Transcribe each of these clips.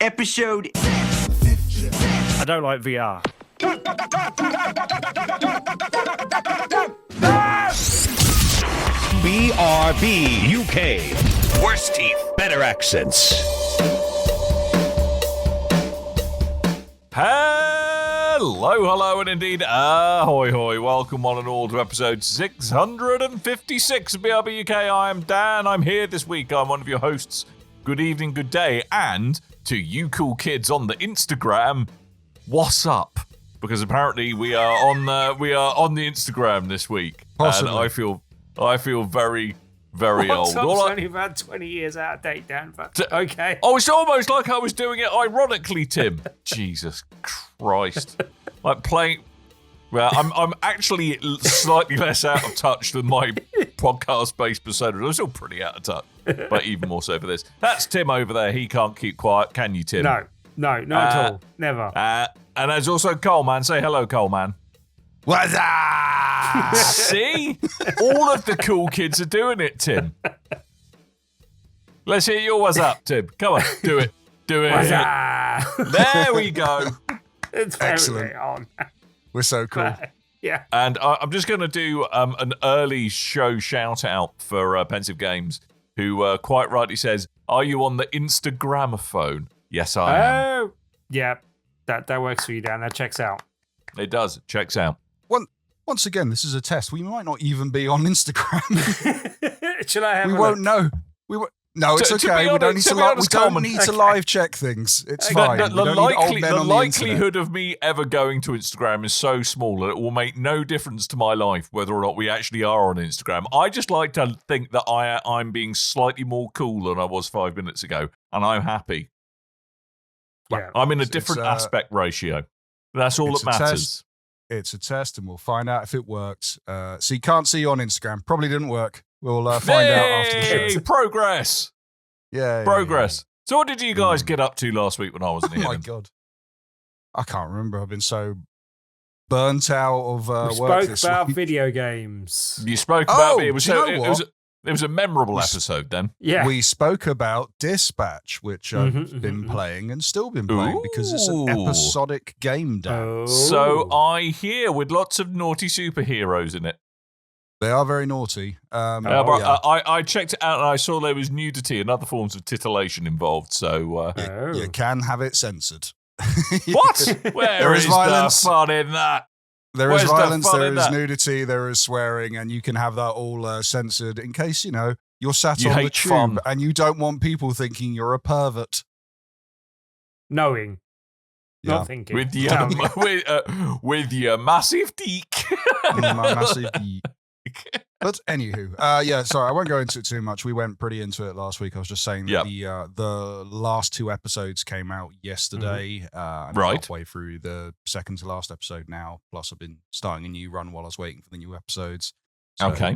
Episode. I don't like VR. BRB UK. Worse teeth, better accents. Hello, and indeed, ahoy, hoy. Welcome one and all to episode 656 of BRB UK. I am Dan. I'm here this week. I'm one of your hosts. Good evening, good day, and to you cool kids on the Instagram, what's up? Because apparently we are on the Instagram this week, Possibly. and I feel very, very What's old. up's only about 20 years out of date, Dan, but okay. Oh, it's almost like I was doing it ironically, Tim. Jesus Christ. Like playing... Well, I'm actually slightly less out of touch than my podcast-based persona. I'm still pretty out of touch, but even more so for this. That's Tim over there. He can't keep quiet. Can you, Tim? No, not at all. Never. And there's also Coleman. Say hello, Coleman. What's up? See? All of the cool kids are doing it, Tim. Let's hear your what's up, Tim. Come on, do it. Do it. What's up? There we go. It's Excellent. very on. We're so cool. Yeah. And I'm just going to do an early show shout-out for Pensive Games, who quite rightly says, are you on the Instagramophone? Yes, I am. Oh, yeah. That works for you, Dan. That checks out. It does. It checks out. Once again, this is a test. We might not even be on Instagram. Shall I have We a won't look? know. No, it's To be okay. We don't honest- need to be honest, we don't Coleman. need to live check things. It's fine. The We don't need old men on the internet. likelihood of me ever going to Instagram is so small that it will make no difference to my life whether or not we actually are on Instagram. I just like to think that I'm being slightly more cool than I was 5 minutes ago, and I'm happy. Yeah. I'm in a It's, different aspect ratio. That's all it's that a matters. test. It's a test, and we'll find out if it worked. So you can't see you on Instagram. Probably didn't work. We'll find out after the Hey, show. progress. Yeah. Progress. So what did you guys get up to last week when I wasn't Oh here? my then? god. I can't remember. I've been so burnt out of We work spoke this about week. video games. You spoke about Oh, it. Was do you so, know it what? was it was a memorable episode then. Yeah. We spoke about Dispatch, which I've been playing and still been playing because it's an Ooh. episodic game, Dan. Oh. So I hear with lots of naughty superheroes in it. They are very naughty. But yeah. I checked it out and I saw there was nudity and other forms of titillation involved. So Oh. You can have it censored. what? Where There is is violence. the fun in that? There Where's is the violence, fun there in is that? nudity, there is swearing, and you can have that all censored in case, you're sat You on the hate tube fun. and you don't want people thinking you're a pervert. Knowing. Yeah. Not thinking. With your Tell me. with your massive deek. My massive geek. But anywho, sorry, I won't go into it too much. We went pretty into it last week. I was just saying that the last 2 episodes came out yesterday. I'm Right. halfway through the second to last episode now. Plus, I've been starting a new run while I was waiting for the new episodes. So Okay.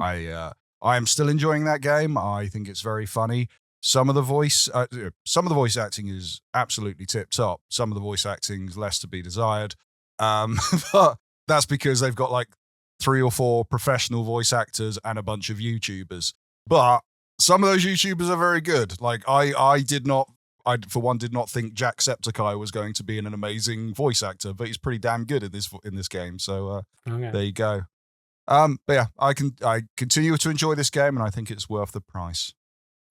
I am still enjoying that game. I think it's very funny. Some of the voice acting is absolutely tip top. Some of the voice acting is less to be desired. But that's because they've got like 3 or 4 professional voice actors and a bunch of YouTubers. But some of those YouTubers are very good. Like I for one did not think Jacksepticeye was going to be an amazing voice actor, but he's pretty damn good at in this game. So Okay. there you go. But yeah, I continue to enjoy this game, and I think it's worth the price.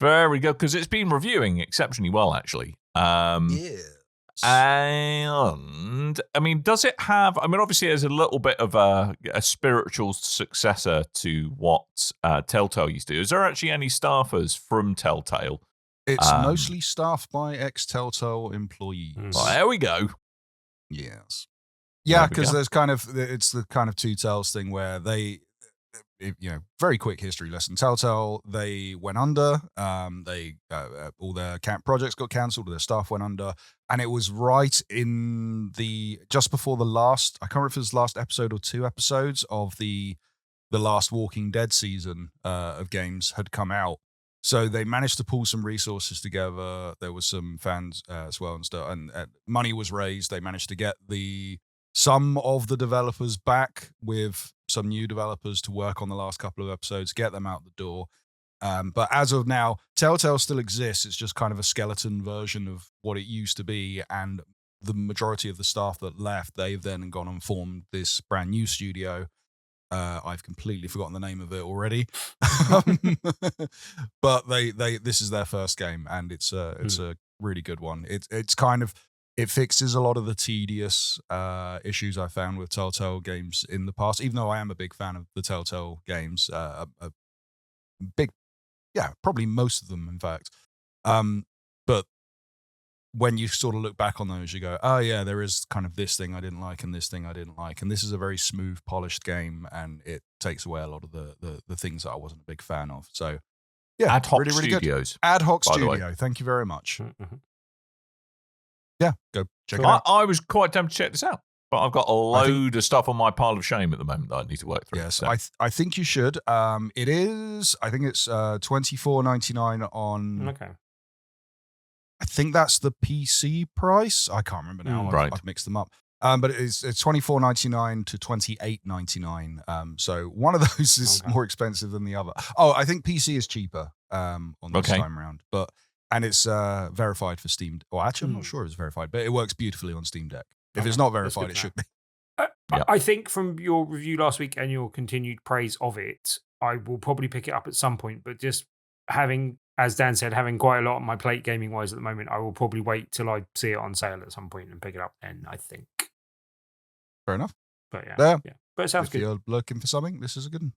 Very good, because it's been reviewing exceptionally well, actually. And I mean, does it have? I mean, obviously, there's a little bit of a spiritual successor to what Telltale used to do. Is there actually any staffers from Telltale? It's mostly staffed by ex-Telltale employees. Well, there we go. Yes. There Yeah, we because go. it's the kind of Two Tales thing where very quick history lesson. Telltale, they went under. They all their camp projects got cancelled. All their staff went under, and it was right in just before the last. I can't remember if it was the last episode or 2 episodes of the last Walking Dead season of games had come out. So they managed to pull some resources together. There was some fans as well and stuff, and money was raised. They managed to get some of the developers back with some new developers to work on the last couple of episodes, get them out the door. But as of now, Telltale still exists. It's just kind of a skeleton version of what it used to be. And the majority of the staff that left, they've then gone and formed this brand new studio. I've completely forgotten the name of it already. But this is their first game, and it's a really good one. It's kind of, it fixes a lot of the tedious issues I found with Telltale games in the past, even though I am a big fan of the Telltale games. Probably most of them, in fact. But when you sort of look back on those, you go, oh yeah, there is kind of this thing I didn't like and this thing I didn't like. And this is a very smooth, polished game, and it takes away a lot of the things that I wasn't a big fan of. So yeah, Ad Hoc really Studios. Good. Ad Hoc by the way. Studio. Thank you very much. Mm-hmm. Yeah, go check it out. I was quite tempted to check this out, but I've got a load of stuff on my pile of shame at the moment that I need to work through. Yes, so. I think you should. It is, I think it's $24.99 on. Okay. I think that's the PC price. I can't remember now. Right. I've mixed them up. But it's $24.99 to $28.99. So one of those is more expensive than the other. Oh, I think PC is cheaper on this time around. And it's verified for Steam. Well, actually, I'm not sure it's verified, but it works beautifully on Steam Deck. If it's not verified, it should be. I think from your review last week and your continued praise of it, I will probably pick it up at some point. But just having, as Dan said, having quite a lot on my plate gaming-wise at the moment, I will probably wait till I see it on sale at some point and pick it up then, I think. Fair enough. But yeah. But it sounds if good. you're looking for something, this is a good one.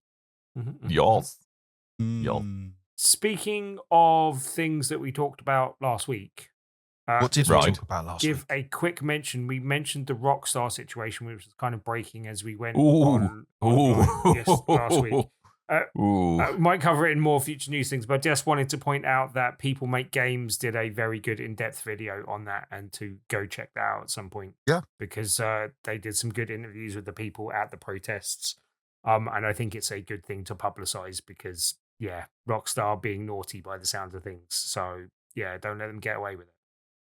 Mm-hmm. Y'all. Speaking of things that we talked about last week, what did we talk about last week? Give a quick mention. We mentioned the Rockstar situation, which was kind of breaking as we went on last week. Might cover it in more future news things, but I just wanted to point out that People Make Games did a very good in-depth video on that, and to go check that out at some point. Yeah, because they did some good interviews with the people at the protests, and I think it's a good thing to publicize because Rockstar being naughty by the sound of things. So don't let them get away with it.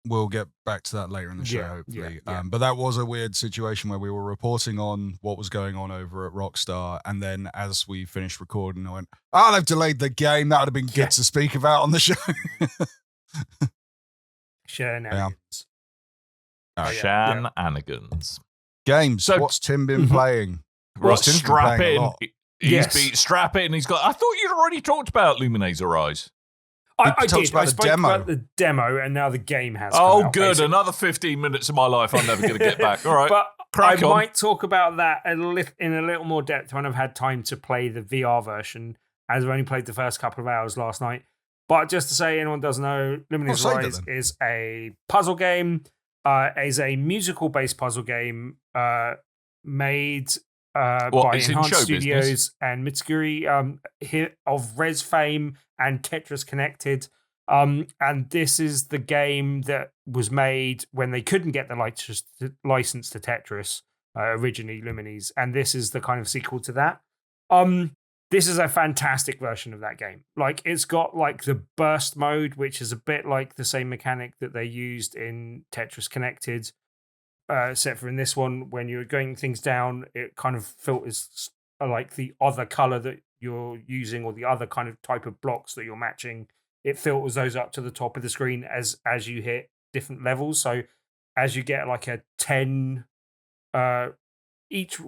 We'll get back to that later in the show, hopefully. But that was a weird situation where we were reporting on what was going on over at Rockstar, and then as we finished recording, I went, they've delayed the game. That would have been good to speak about on the show. Shenanigans. Shenanigans. Games. So, what's Tim been playing? Strap in. Strap in. He's got. I thought you'd already talked about Lumines Arise. I did. I spoke about the demo, and now the game has come out, good. Basically. Another 15 minutes of my life I'm never going to get back. All right. But I might talk about that in a little more depth when I've had time to play the VR version, as I've only played the first couple of hours last night. But just to say, anyone doesn't know, Lumines Arise is a puzzle game, is a musical-based puzzle game made by Enhanced Studios and Mitsuguri of Res fame and Tetris Connected. And this is the game that was made when they couldn't get the license to Tetris, originally Lumines, and this is the kind of sequel to that. This is a fantastic version of that game. Like, it's got like the burst mode, which is a bit like the same mechanic that they used in Tetris Connected, except for in this one, when you're going things down, it kind of filters like the other color that you're using or the other kind of type of blocks that you're matching. It filters those up to the top of the screen as you hit different levels. So as you get like a 10, each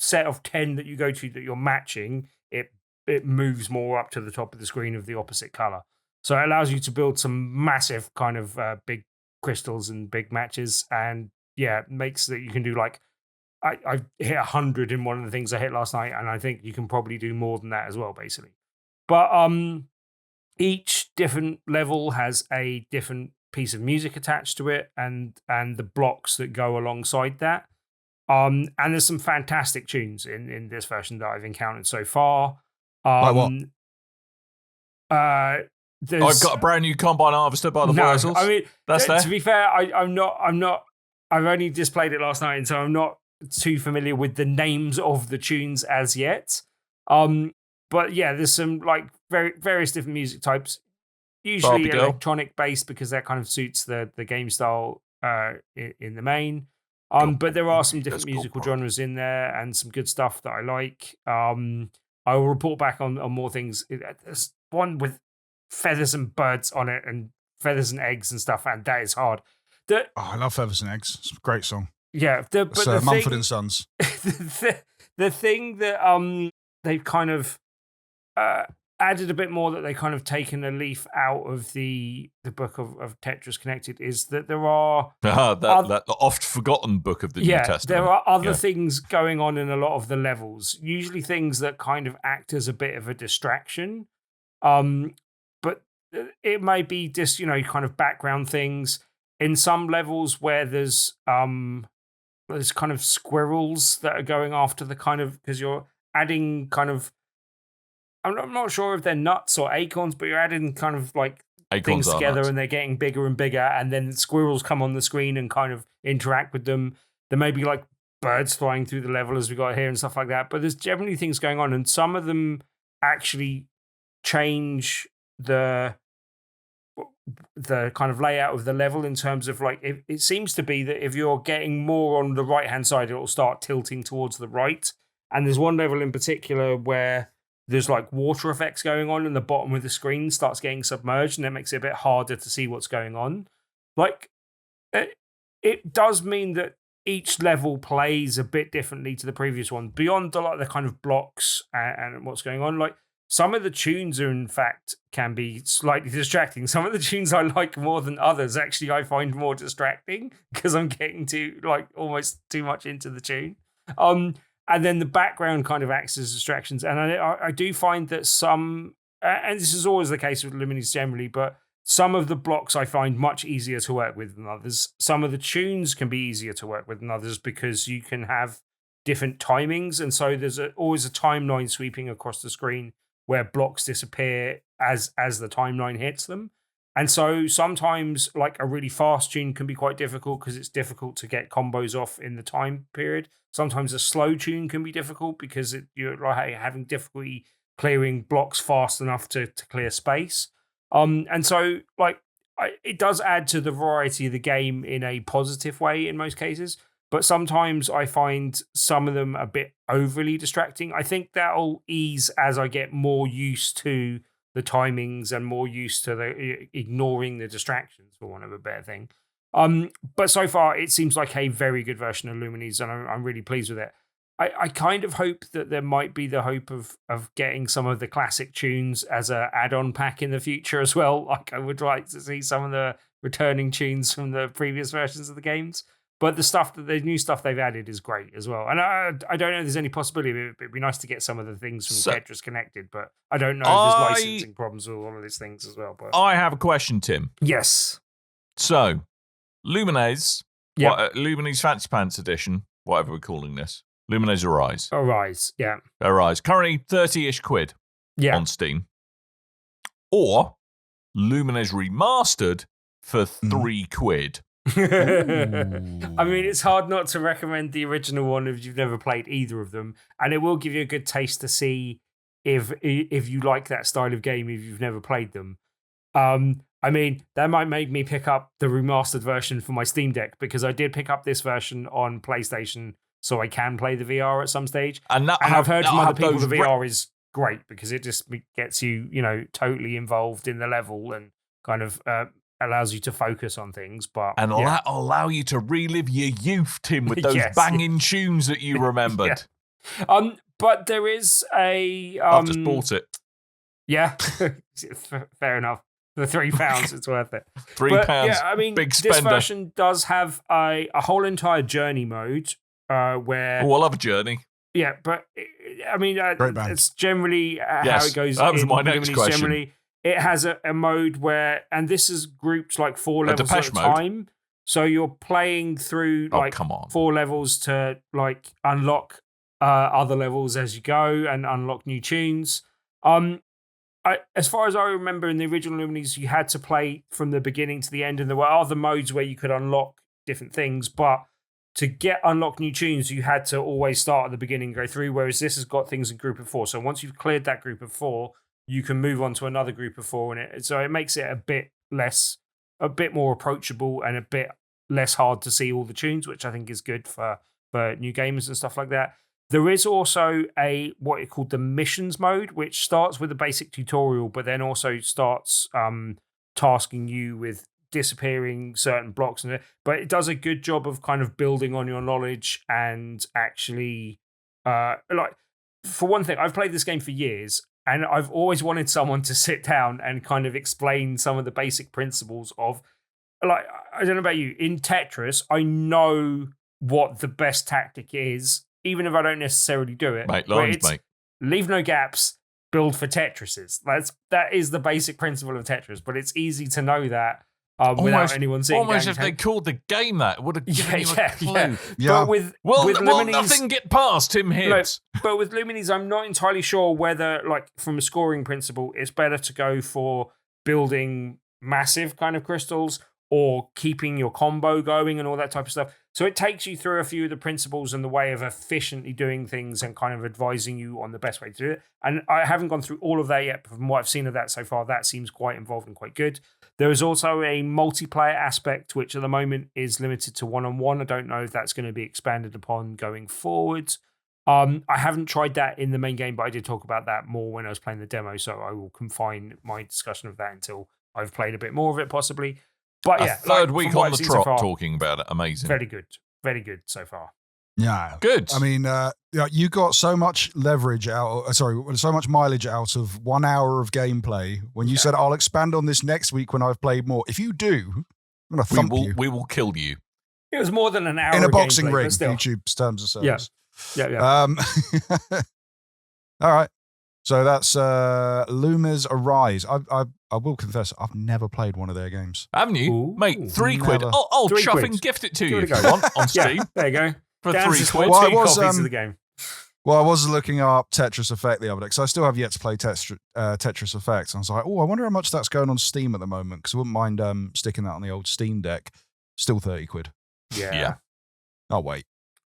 set of 10 that you go to that you're matching, it moves more up to the top of the screen of the opposite color. So it allows you to build some massive kind of big crystals and big matches, and makes that you can do like I hit 100 in one of the things I hit last night, and I think you can probably do more than that as well, basically. But each different level has a different piece of music attached to it, and the blocks that go alongside that. And there's some fantastic tunes in this version that I've encountered so far. Like what? I've got a brand new combine harvester by the Wurzels. I mean, that's there. To be fair, I'm not. I've only just played it last night, and so I'm not too familiar with the names of the tunes as yet. But there's some like various different music types, usually electronic based because that kind of suits the game style in the main. But there are some different musical genres in there and some good stuff that I like. I will report back on more things. There's one with feathers and birds on it and feathers and eggs and stuff, and that is hard. I love Feathers and Eggs. It's a great song. Yeah, It's Mumford and Sons. the thing that they've kind of added a bit more, that they kind of taken a leaf out of the book of Tetris Connected, is that there are that oft forgotten book of the New Testament. There are other things going on in a lot of the levels, usually things that kind of act as a bit of a distraction. But it may be just, kind of background things in some levels where there's kind of squirrels that are going after the kind of, because you're adding kind of, I'm not sure if they're nuts or acorns, but you're adding kind of like Acorns things together nuts. and they're getting bigger and bigger, and then squirrels come on the screen and kind of interact with them. There may be like birds flying through the level as we got here and stuff like that, but there's generally things going on, and some of them actually change the kind of layout of the level in terms of like, it seems to be that if you're getting more on the right hand side, it'll start tilting towards the right. And there's one level in particular where there's like water effects going on, and the bottom of the screen starts getting submerged, and that makes it a bit harder to see what's going on. Like, it does mean that each level plays a bit differently to the previous one, beyond the kind of blocks and what's going on. Like, some of the tunes are, in fact, can be slightly distracting. Some of the tunes I like more than others, actually, I find more distracting because I'm getting almost too much into the tune. And then the background kind of acts as distractions. And I do find that some, and this is always the case with Lumines generally, but some of the blocks I find much easier to work with than others. Some of the tunes can be easier to work with than others because you can have different timings. And so there's always a timeline sweeping across the screen where blocks disappear as the timeline hits them. And so sometimes like a really fast tune can be quite difficult because it's difficult to get combos off in the time period. Sometimes a slow tune can be difficult because you're like having difficulty clearing blocks fast enough to clear space. And so like it does add to the variety of the game in a positive way in most cases. But sometimes I find some of them a bit overly distracting. I think that'll ease as I get more used to the timings and more used to ignoring the distractions, for want of a better thing. But so far, it seems like a very good version of Lumines, and I'm really pleased with it. I kind of hope that there might be the hope of getting some of the classic tunes as a add-on pack in the future as well. Like, I would like to see some of the returning tunes from the previous versions of the games. But the new stuff they've added is great as well. And I don't know if there's any possibility. It'd be nice to get some of the things from Tetris Connected, but I don't know if there's licensing problems with all of these things as well. But I have a question, Tim. Yes. So, Lumines, Lumines Fancy Pants Edition, whatever we're calling this, Lumines Arise. Arise, yeah. Arise. Currently 30-ish quid on Steam. Or Lumines Remastered for 3 quid. I mean, it's hard not to recommend the original one if you've never played either of them, and it will give you a good taste to see if you like that style of game if you've never played them. I mean, that might make me pick up the remastered version for my Steam Deck, because I did pick up this version on PlayStation so I can play the VR at some stage. And I've heard from other people the VR is great because it just gets you, totally involved in the level and kind of allows you to focus on things, but allow you to relive your youth, Tim, with those banging tunes that you remembered. But there is a. I've just bought it. Yeah, fair enough. For £3, it's worth it. £3. Yeah, I mean, big spender. This version does have a whole entire journey mode where. Oh, I love a journey. Yeah, but I mean, it's generally how it goes. That was my next question. Generally, it has a mode where, and this is grouped like 4 levels at a time. So you're playing through like 4 levels to like unlock other levels as you go and unlock new tunes. As far as I remember, in the original Lumines, you had to play from the beginning to the end, and there were other modes where you could unlock different things. But to unlock new tunes, you had to always start at the beginning and go through. Whereas this has got things in group of 4. So once you've cleared that group of 4, you can move on to another group of 4, and so it makes it a bit more approachable and a bit less hard to see all the tunes, which I think is good for new gamers and stuff like that. There is also what it called the missions mode, which starts with a basic tutorial, but then also starts tasking you with disappearing certain blocks. But it does a good job of kind of building on your knowledge and actually, like, for one thing, I've played this game for years, and I've always wanted someone to sit down and kind of explain some of the basic principles of, like, I don't know about you, in Tetris, I know what the best tactic is, even if I don't necessarily do it. Mate, leave no gaps, build for Tetrises. That is the basic principle of Tetris, but it's easy to know that without anyone seeing. Almost if they called the game that, it would have given you a clue. Yeah. But with Lumines, nothing get past him hits. No, but with Lumines, I'm not entirely sure whether, like, from a scoring principle, it's better to go for building massive kind of crystals or keeping your combo going and all that type of stuff. So it takes you through a few of the principles and the way of efficiently doing things and kind of advising you on the best way to do it. And I haven't gone through all of that yet, but from what I've seen of that so far, that seems quite involved and quite good. There is also a multiplayer aspect, which at the moment is limited to one-on-one. I don't know if that's going to be expanded upon going forward. I haven't tried that in the main game, but I did talk about that more when I was playing the demo, so I will confine my discussion of that until I've played a bit more of it, possibly. But yeah, third week on the trot talking about it. Amazing. Very good. Very good so far. Yeah. Good. I mean, you got so much leverage so much mileage out of 1 hour of gameplay when you said, I'll expand on this next week when I've played more. If you do, I'm going to thump you. We will kill you. It was more than an hour in a boxing gameplay, ring, YouTube's terms of service. Yeah. All right. So that's Lumines Arise. I will confess, I've never played one of their games. Haven't you? Ooh, mate, £3. I'll £3. chuff and gift it to you if you want on Steam. Yeah, there you go. For Dan's £3. Well, copies of the game. Well, I was looking up Tetris Effect the other day, because I still have yet to play Tetris Effect. And I was like, I wonder how much that's going on Steam at the moment, because I wouldn't mind sticking that on the old Steam Deck. Still £30. Yeah. I'll wait.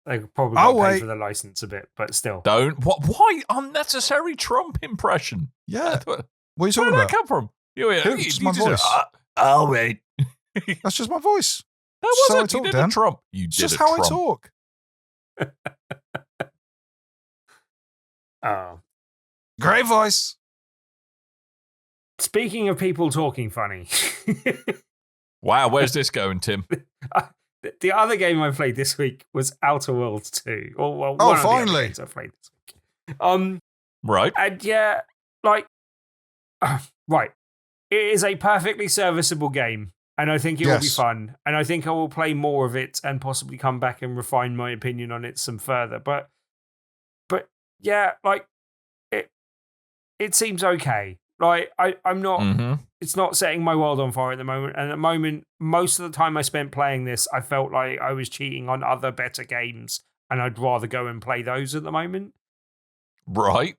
They probably got to pay for the license a bit, but still. Don't. Why unnecessary Trump impression? Yeah. What are you talking Where did about? that come from? It's my voice. I'll wait. That's just my voice. That wasn't. You did a Trump. You did just a how Trump. I talk. Oh. Great voice. Speaking of people talking funny. Wow, where's this going, Tim? The other game I played this week was Outer Worlds 2. One finally. Of the other games I played this week. Right. And yeah, right. It is a perfectly serviceable game, and I think it will be fun. And I think I will play more of it and possibly come back and refine my opinion on it some further. But yeah, it seems okay. Like, I'm not, it's not setting my world on fire at the moment. And at the moment, most of the time I spent playing this, I felt like I was cheating on other better games, and I'd rather go and play those at the moment. Right.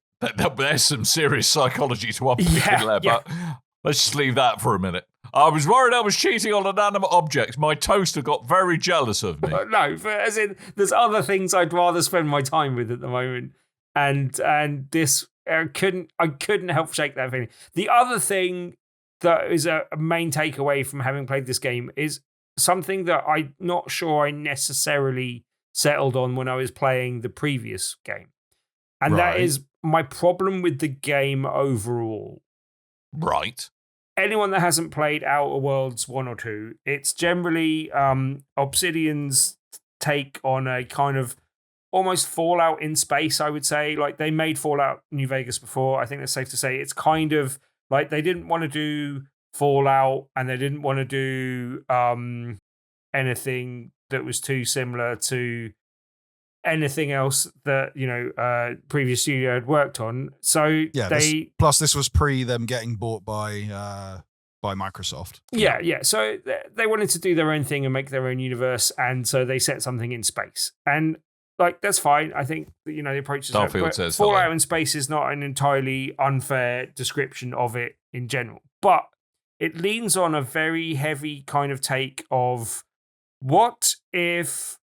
There's some serious psychology to unpick there, but let's just leave that for a minute. I was worried I was cheating on inanimate objects. My toaster got very jealous of me. No, as in, there's other things I'd rather spend my time with at the moment. And this, I couldn't help shake that feeling. The other thing that is a main takeaway from having played this game is something that I'm not sure I necessarily settled on when I was playing the previous game. And that is my problem with the game overall. Right. Anyone that hasn't played Outer Worlds 1 or 2, it's generally Obsidian's take on a kind of almost Fallout in space, I would say. Like, they made Fallout New Vegas before. I think it's safe to say it's kind of like they didn't want to do Fallout, and they didn't want to do anything that was too similar to anything else that previous studio had worked on. So plus this was pre them getting bought by Microsoft. Yeah. So they wanted to do their own thing and make their own universe, and so they set something in space. And that's fine. I think the approach is Starfield says Fallout in space is not an entirely unfair description of it in general, but it leans on a very heavy kind of take of what if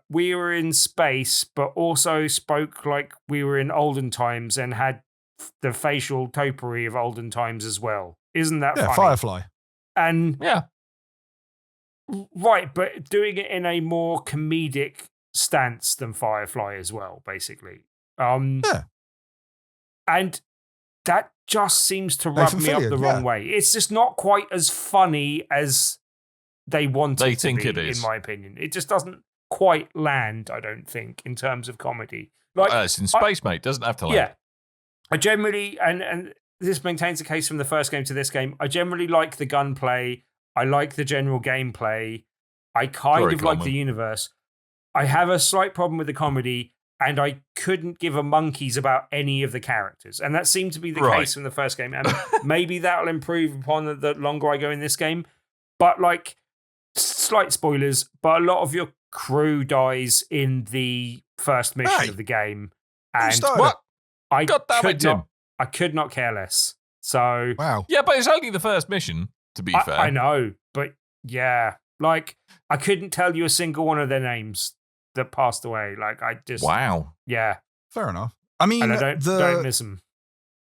we were in space, but also spoke like we were in olden times and had the facial topiary of olden times as well. Isn't that funny? Firefly. And right, but doing it in a more comedic stance than Firefly as well, basically. Yeah. And that just seems to rub me up the wrong way. It's just not quite as funny as they want it to be, in my opinion. It just doesn't quite land, I don't think, in terms of comedy. Like, it's in space, mate. Doesn't have to land. Yeah. I generally, and this maintains the case from the first game to this game, I generally like the gunplay. I like the general gameplay. I kind of like the universe. I have a slight problem with the comedy, and I couldn't give a monkeys about any of the characters. And that seemed to be the case from the first game. And maybe that'll improve upon the longer I go in this game. But, like, slight spoilers, but a lot of your crew dies in the first mission of the game. And what? I could not care less. So wow. Yeah, but it's only the first mission, to be fair. I know, but yeah. Like, I couldn't tell you a single one of their names that passed away. Like, I just... Wow. Yeah. Fair enough. I mean, and I don't miss them.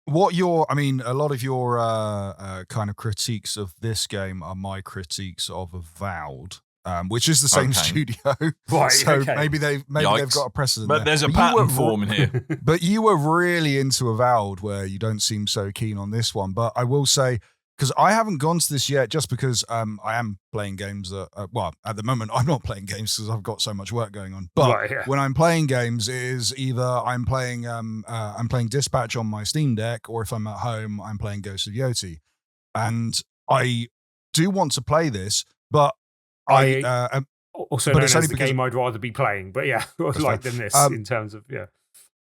A lot of your kind of critiques of this game are my critiques of Avowed, which is the same studio. Right, so maybe they've got a precedent. But there's a pattern forming here. But you were really into Avowed, where you don't seem so keen on this one. But I will say, because I haven't gone to this yet, just because I am playing games that, at the moment I'm not playing games because I've got so much work going on. But when I'm playing games, it is either I'm playing Dispatch on my Steam Deck, or if I'm at home, I'm playing Ghost of Yoti. And I do want to play this, but also known as the game I'd rather be playing, but yeah, like than this in terms of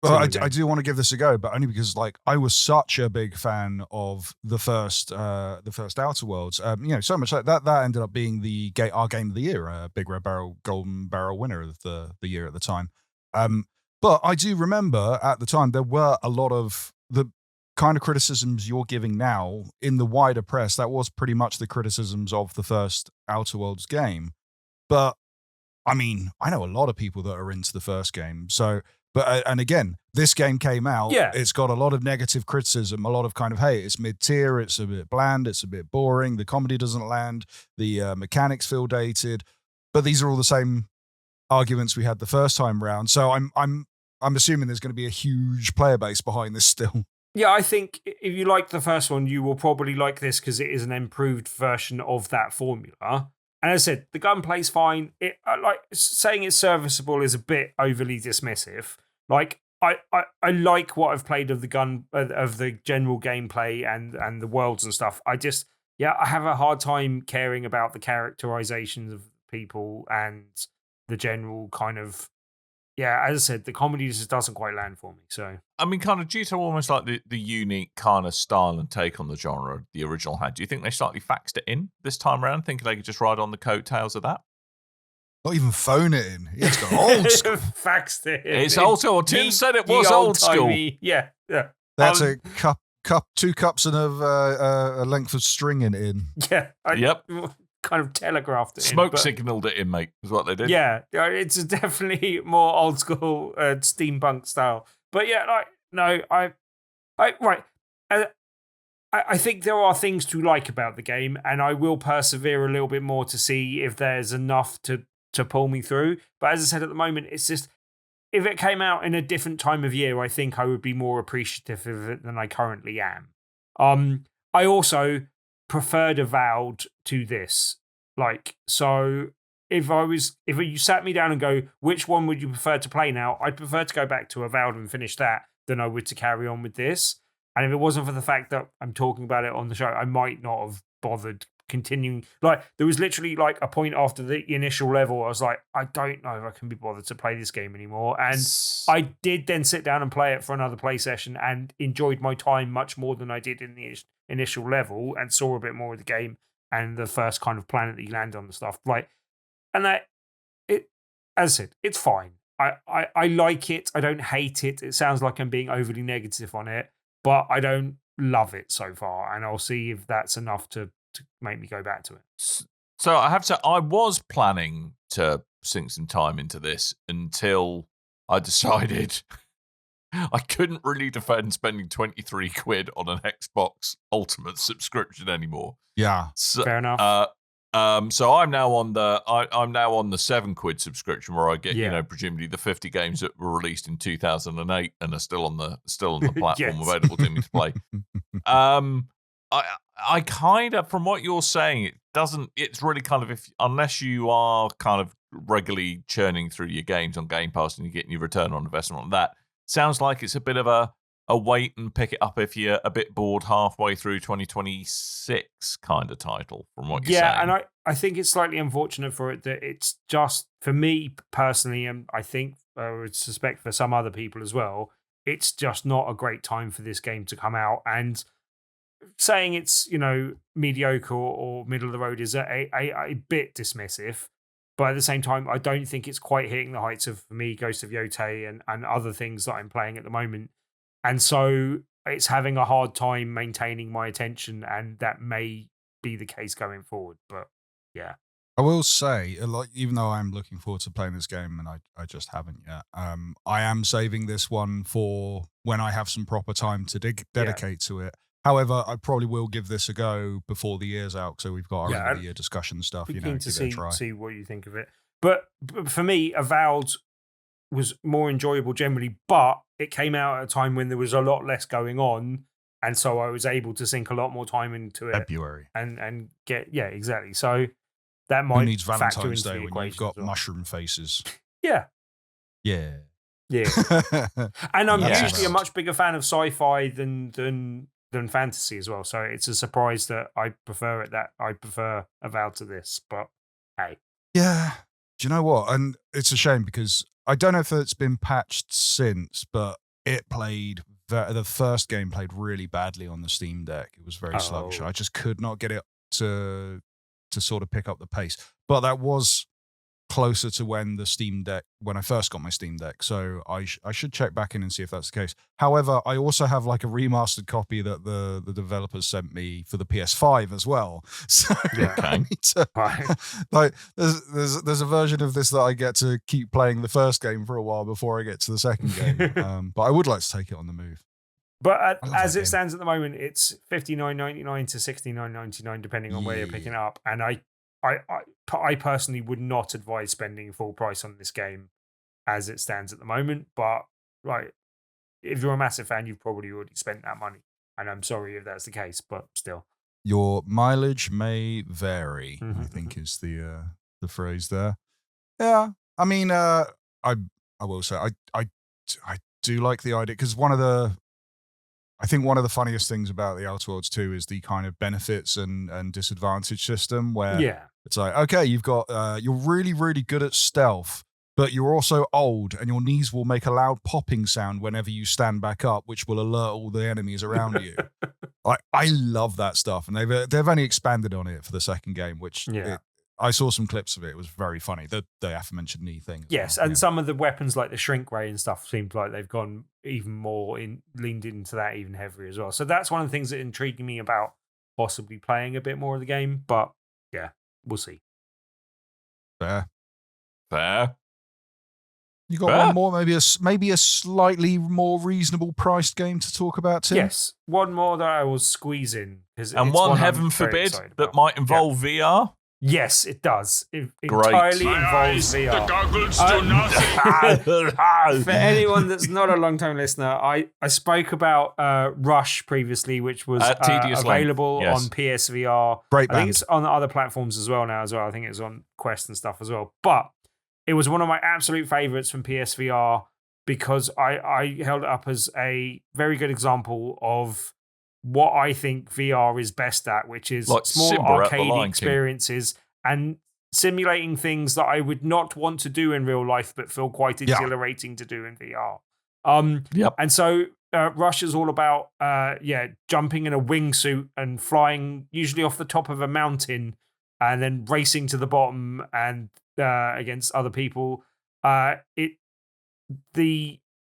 Well, I do want to give this a go, but only because I was such a big fan of the first Outer Worlds. So much like that ended up being our game of the year, Big Red Barrel Golden Barrel winner of the year at the time. But I do remember at the time there were a lot of the kind of criticisms you're giving now in the wider press. That was pretty much the criticisms of the first Outer Worlds game. But I mean, I know a lot of people that are into the first game, so. But and again, this game came out. Yeah. It's got a lot of negative criticism, a lot of kind of, hey, it's mid-tier, it's a bit bland, it's a bit boring, the comedy doesn't land, the mechanics feel dated. But these are all the same arguments we had the first time round. So I'm assuming there's going to be a huge player base behind this still. Yeah, I think if you like the first one, you will probably like this because it is an improved version of that formula. And as I said, the gunplay's fine. Like saying it's serviceable is a bit overly dismissive. Like I like what I've played of the general gameplay and the worlds and stuff. I have a hard time caring about the characterizations of people and the general kind of as I said, the comedy just doesn't quite land for me. So I mean, kind of due to almost like the unique kind of style and take on the genre the original had, do you think they slightly faxed it in this time around, thinking they could just ride on the coattails of that? Not even phone it in. It's got old school. Faxed it in. It's old school. Tim said it was old school. Yeah. That's a cup, 2 cups and a length of string in it in. Yeah. Yep. Kind of telegraphed it Smoke signaled it in, mate, is what they did. Yeah, it's definitely more old school steampunk style. But I think there are things to like about the game, and I will persevere a little bit more to see if there's enough to pull me through. But as I said, at the moment, it's just, if it came out in a different time of year, I think I would be more appreciative of it than I currently am. I also preferred Avowed to this. Like, so if you sat me down and go, which one would you prefer to play now? I'd prefer to go back to Avowed and finish that than I would to carry on with this. And if it wasn't for the fact that I'm talking about it on the show, I might not have bothered continuing. Like, there was literally like a point after the initial level, I was like, I don't know if I can be bothered to play this game anymore. And I did then sit down and play it for another play session and enjoyed my time much more than I did in the initial level, and saw a bit more of the game and the first kind of planet that you land on and stuff. Like, and that, it, as I said, it's fine. I like it. I don't hate it. It sounds like I'm being overly negative on it, but I don't love it so far. And I'll see if that's enough to make me go back to it. So I have to say, I was planning to sink some time into this until I decided I couldn't really defend spending 23 quid on an Xbox Ultimate subscription anymore. Yeah. Fair enough. So I'm now on the £7 subscription where I get presumably the 50 games that were released in 2008 and are still on the platform available to me to play. I kind of, from what you're saying, it's really kind of, unless you are kind of regularly churning through your games on Game Pass and you're getting your return on investment on that, sounds like it's a bit of a wait and pick it up if you're a bit bored halfway through 2026 kind of title, from what you're saying. Yeah, and I think it's slightly unfortunate for it that it's just, for me personally, and I think I would suspect for some other people as well, it's just not a great time for this game to come out. And saying it's, mediocre or middle of the road is a bit dismissive. But at the same time, I don't think it's quite hitting the heights of, for me, Ghost of Yotei and other things that I'm playing at the moment. And so it's having a hard time maintaining my attention, and that may be the case going forward. But yeah. I will say, even though I'm looking forward to playing this game, and I just haven't yet, I am saving this one for when I have some proper time to dedicate to it. However, I probably will give this a go before the year's out, so we've got our end of the year discussion stuff. Be give keen to it a try. see what you think of it. But for me, Avowed was more enjoyable generally, but it came out at a time when there was a lot less going on, and so I was able to sink a lot more time into it. February. And get, exactly. So that might Who needs factor Valentine's into Day the when you've got well. mushroom faces? Yeah. Yeah. And I'm Yes. usually a much bigger fan of sci-fi than fantasy as well. So it's a surprise that I prefer it. That I prefer Avowed to this. But hey, Yeah. Do you know what? And it's a shame because I don't know if it's been patched since, but it played. The first game played really badly on the Steam Deck. It was very sluggish. I just could not get it to sort of pick up the pace. But that was closer to when I first got my Steam Deck. So I should check back in and see if that's the case. However, I also have like a remastered copy that the developers sent me for the PS5 as well. So I need to, like, there's a version of this that I get to keep playing the first game for a while before I get to the second game. But I would like to take it on the move. But as it stands at the moment, it's $59.99 to $69.99 depending on where you're picking it up. And I personally would not advise spending full price on this game as it stands at the moment. But if you're a massive fan, you've probably already spent that money. And I'm sorry if that's the case, but still. Your mileage may vary, I think is the phrase there. Yeah. I mean, I will say, I do like the idea, because I think one of the funniest things about the Outer Worlds 2 is the kind of benefits and disadvantage system where it's like, okay, you've got, you're really, really good at stealth, but you're also old and your knees will make a loud popping sound whenever you stand back up, which will alert all the enemies around you. I love that stuff. And they've only expanded on it for the second game, which I saw some clips of it. It was very funny. The aforementioned knee thing. Yes, and some of the weapons like the shrink ray and stuff seemed like they've gone even more leaned into that even heavier as well. So that's one of the things that intrigued me about possibly playing a bit more of the game. But yeah, we'll see. Fair. You got one more, maybe a slightly more reasonable priced game to talk about, Tim? Yes, one more that I will squeeze in. And one, heaven forbid, that might involve VR. Yes, it does. It entirely involves VR. The goggles do nothing. For anyone that's not a long-time listener, I spoke about Rush previously, which was available on PSVR. Great band. I think it's on other platforms as well now as well. I think it's on Quest and stuff as well. But it was one of my absolute favorites from PSVR because I held it up as a very good example of what I think VR is best at, which is like small Simba arcade experiences and simulating things that I would not want to do in real life, but feel quite exhilarating to do in VR. And so Rush is all about, jumping in a wingsuit and flying usually off the top of a mountain and then racing to the bottom and against other people. The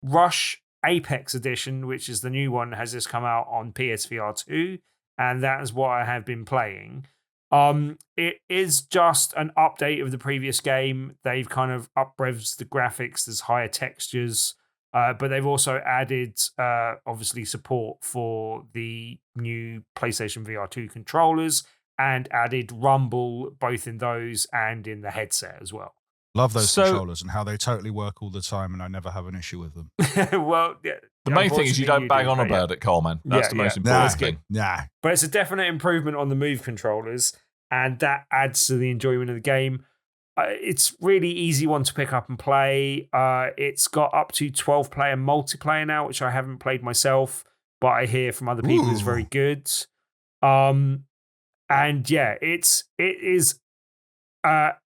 Rush Apex Edition, which is the new one, has just come out on PSVR 2, and that is what I have been playing. It is just an update of the previous game. They've kind of up-revs the graphics, there's higher textures, but they've also added, obviously, support for the new PlayStation VR 2 controllers and added rumble both in those and in the headset as well. Love those controllers and how they totally work all the time, and I never have an issue with them. Well, yeah. The main thing is you don't bang on about it, Coleman. That's the most important thing. Nah. But it's a definite improvement on the Move controllers, and that adds to the enjoyment of the game. It's really easy one to pick up and play. It's got up to 12-player multiplayer now, which I haven't played myself, but I hear from other people is very good. And yeah, it is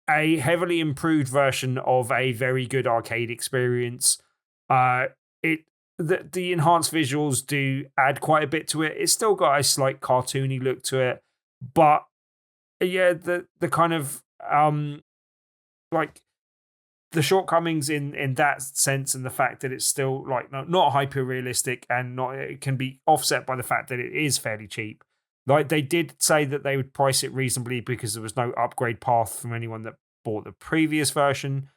a heavily improved version of a very good arcade experience. The enhanced visuals do add quite a bit to it. It's still got a slight cartoony look to it, but yeah, the kind of like the shortcomings in that sense, and the fact that it's still like not hyper realistic, and it can be offset by the fact that it is fairly cheap. Like they did say that they would price it reasonably because there was no upgrade path from anyone that bought the previous version.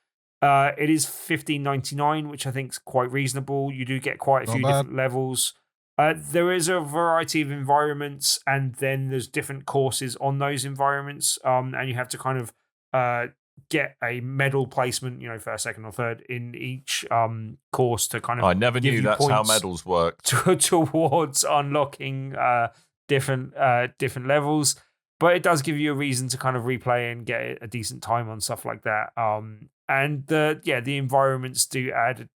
It is $15.99, which I think is quite reasonable. You do get quite a few different levels. There is a variety of environments, and then there's different courses on those environments, and you have to kind of get a medal placement, first, second, or third in each course to kind of. I never knew that's how medals work. Towards unlocking different levels, but it does give you a reason to kind of replay and get a decent time on stuff like that. And the environments do add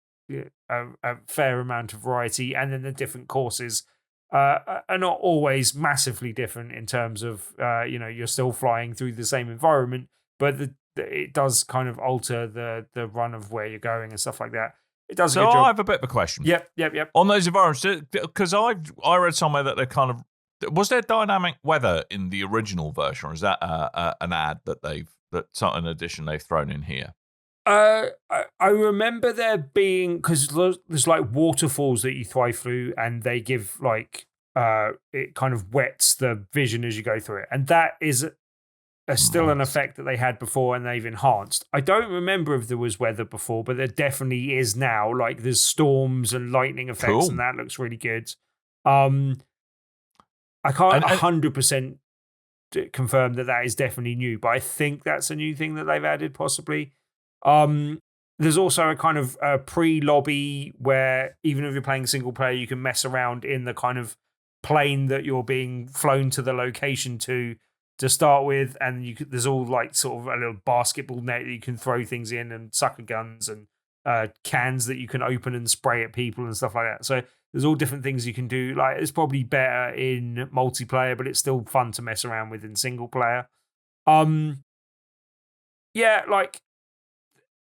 a fair amount of variety, and then the different courses are not always massively different in terms of you're still flying through the same environment, but it does kind of alter the run of where you're going and stuff like that. It does. So I have a bit of a question. Yep. On those environments, because I read somewhere that they're kind of. Was there dynamic weather in the original version, or is that an ad that's an addition they've thrown in here? I remember there being, because there's like waterfalls that you thrive through, and they give like it kind of wets the vision as you go through it, and that is still an effect that they had before, and they've enhanced. I don't remember if there was weather before, but there definitely is now. Like there's storms and lightning effects, and that looks really good. I can't 100% confirm that is definitely new, but I think that's a new thing that they've added, possibly. There's also a kind of pre-lobby where even if you're playing single player, you can mess around in the kind of plane that you're being flown to the location to start with, and there's all like sort of a little basketball net that you can throw things in, and sucker guns and cans that you can open and spray at people and stuff like that. So there's all different things you can do. Like it's probably better in multiplayer, but it's still fun to mess around with in single player. Yeah, like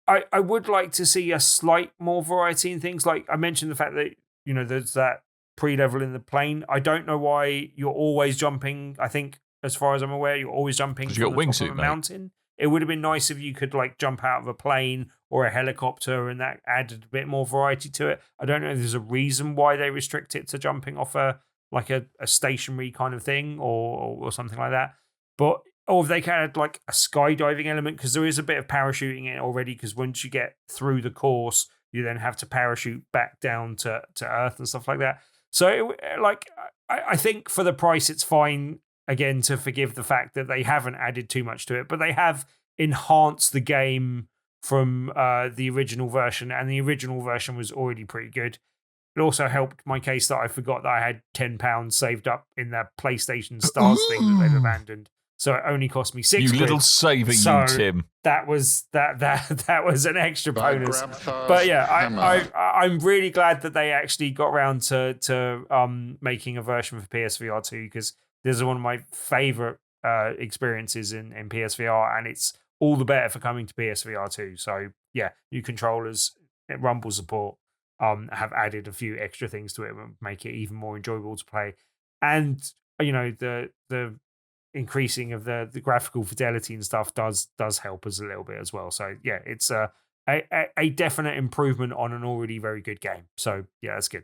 I would like to see a slight more variety in things. Like I mentioned the fact that there's that pre-level in the plane. I don't know why you're always jumping. I think, as far as I'm aware, you're always jumping from the top of a mountain. It would have been nice if you could like jump out of a plane or a helicopter, and that added a bit more variety to it. I don't know if there's a reason why they restrict it to jumping off a stationary kind of thing or something like that. But or if they can add like a skydiving element, because there is a bit of parachuting in it already, because once you get through the course, you then have to parachute back down to Earth and stuff like that. So I think for the price, it's fine. Again, to forgive the fact that they haven't added too much to it, but they have enhanced the game from the original version, and the original version was already pretty good. It also helped my case that I forgot that I had £10 saved up in that PlayStation Stars thing that they've abandoned. So it only cost me £6. You little saving, you Tim. That was that was an extra bonus. But yeah, I'm really glad that they actually got around to making a version for PSVR 2, because this is one of my favorite experiences in PSVR, and it's all the better for coming to PSVR 2. So yeah, new controllers, Rumble support, have added a few extra things to it and make it even more enjoyable to play. And the increasing of the graphical fidelity and stuff does help us a little bit as well. So yeah, it's a definite improvement on an already very good game. So yeah, that's good.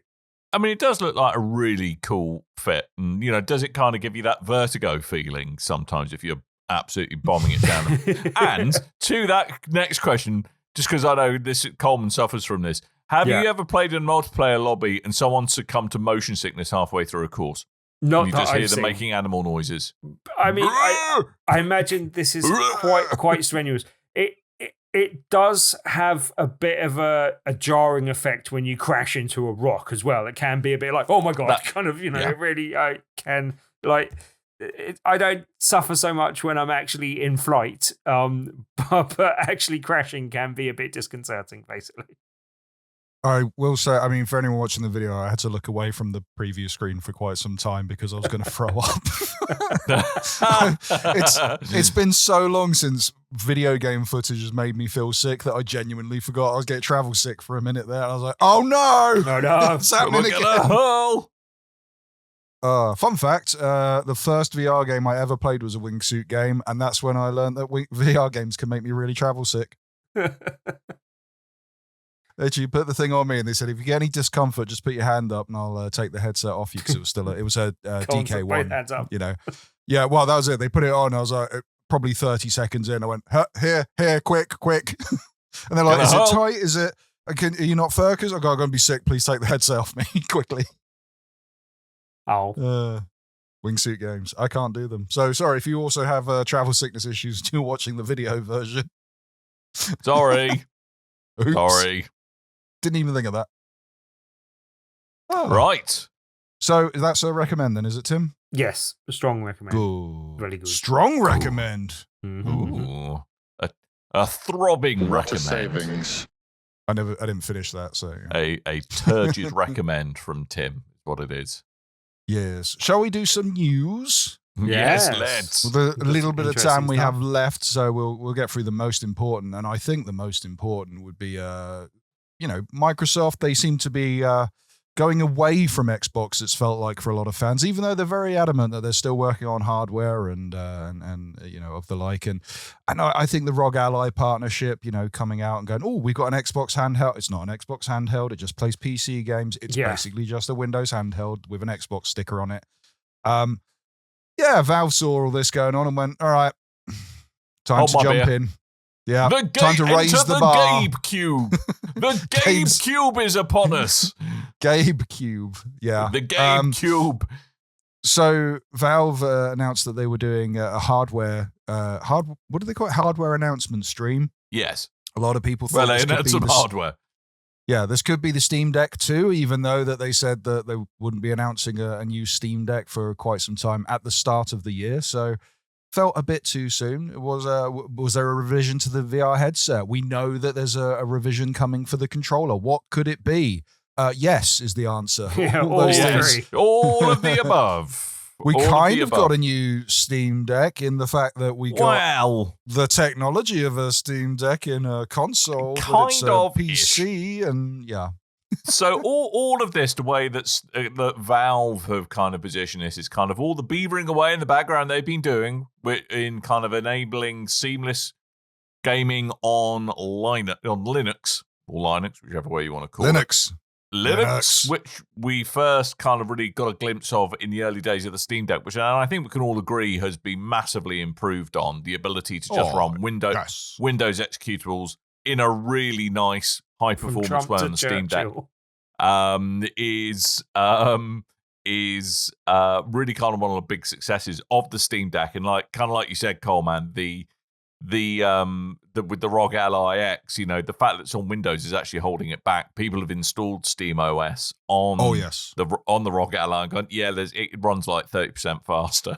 I mean, it does look like a really cool fit. And, does it kind of give you that vertigo feeling sometimes if you're absolutely bombing it down? And to that next question, just because I know Coleman suffers from this, have you ever played in a multiplayer lobby and someone succumbed to motion sickness halfway through a course? Not you that just hear I've them seen. making animal noises. I mean, I imagine this is quite strenuous. It does have a bit of a jarring effect when you crash into a rock as well. It can be a bit like, oh my God, kind of, it really can, like, I don't suffer so much when I'm actually in flight, but actually crashing can be a bit disconcerting, basically. I will say, I mean, for anyone watching the video, I had to look away from the preview screen for quite some time because I was going to throw up. It's been so long since video game footage has made me feel sick that I genuinely forgot I was getting travel sick for a minute there. And I was like, oh no! It's happening again. Fun fact, the first VR game I ever played was a wingsuit game, and that's when I learned that VR games can make me really travel sick. Actually, put the thing on me, and they said, if you get any discomfort, just put your hand up, and I'll take the headset off you, because it was still it was a DK1. Hands up. Yeah, well, that was it. They put it on. I was like, probably 30 seconds in, I went, here, quick. And they're like, is it tight? Is it? Are you not focused? I'm going to be sick. Please take the headset off me quickly. Oh. Wingsuit games. I can't do them. So sorry if you also have travel sickness issues. You're watching the video version. Sorry. Oops. Sorry. Didn't even think of that. Oh. Right. So that's a recommend then, is it, Tim? Yes, a strong recommend. Good. Really good. Strong recommend. Mm-hmm. Ooh. A throbbing recommend. Savings. I didn't finish that, so A turgid recommend from Tim is what it is. Yes. Shall we do some news? Yes, let's. With a little bit of time we stuff. have left, so we'll get through the most important, and I think the most important would be Microsoft. They seem to be going away from Xbox, it's felt like, for a lot of fans, even though they're very adamant that they're still working on hardware and of the like. And I think the ROG Ally partnership, coming out and going, oh, we've got an Xbox handheld. It's not an Xbox handheld. It just plays PC games. It's basically just a Windows handheld with an Xbox sticker on it. Valve saw all this going on and went, all right, time to jump in. Yeah, time to raise the bar. GabeCube. The GabeCube is upon us. GabeCube, yeah. The GabeCube. So Valve announced that they were doing a hardware, what do they call it? Hardware announcement stream. Yes. A lot of people thought they announced some hardware. Yeah, this could be the Steam Deck too, even though that they said that they wouldn't be announcing a new Steam Deck for quite some time at the start of the year. So felt a bit too soon. Was there a revision to the VR headset? We know that there's a revision coming for the controller. What could it be? Yes is the answer. Yeah, all those things. All of the above. We kind of got a new Steam Deck in the fact that we got the technology of a Steam Deck in a console, but it's a PC, and yeah. So all of this, the way that Valve have kind of positioned this, is kind of all the beavering away in the background they've been doing in kind of enabling seamless gaming on Linux, or Linux, whichever way you want to call it. Linux, which we first kind of really got a glimpse of in the early days of the Steam Deck, which I think we can all agree has been massively improved on. The ability to just run Windows executables in a really nice high-performance way on the Steam Deck is really kind of one of the big successes of the Steam Deck. And like you said, Coleman, with the ROG Ally X, the fact that it's on Windows is actually holding it back. People have installed SteamOS on the ROG Ally and gone, it runs like 30% faster.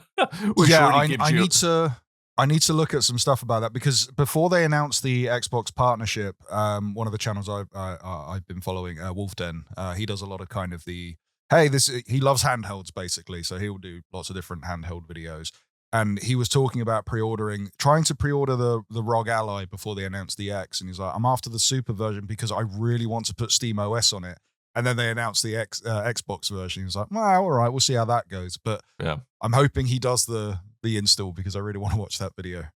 I need to look at some stuff about that, because before they announced the Xbox partnership, one of the channels I've been following, Wolfden, he does a lot of kind of he loves handhelds basically, so he'll do lots of different handheld videos. And he was talking about trying to pre-order the ROG Ally before they announced the X. And he's like, I'm after the super version because I really want to put SteamOS on it. And then they announced the Xbox version. He was like, well, all right, we'll see how that goes. But I'm hoping he does the install, because I really want to watch that video.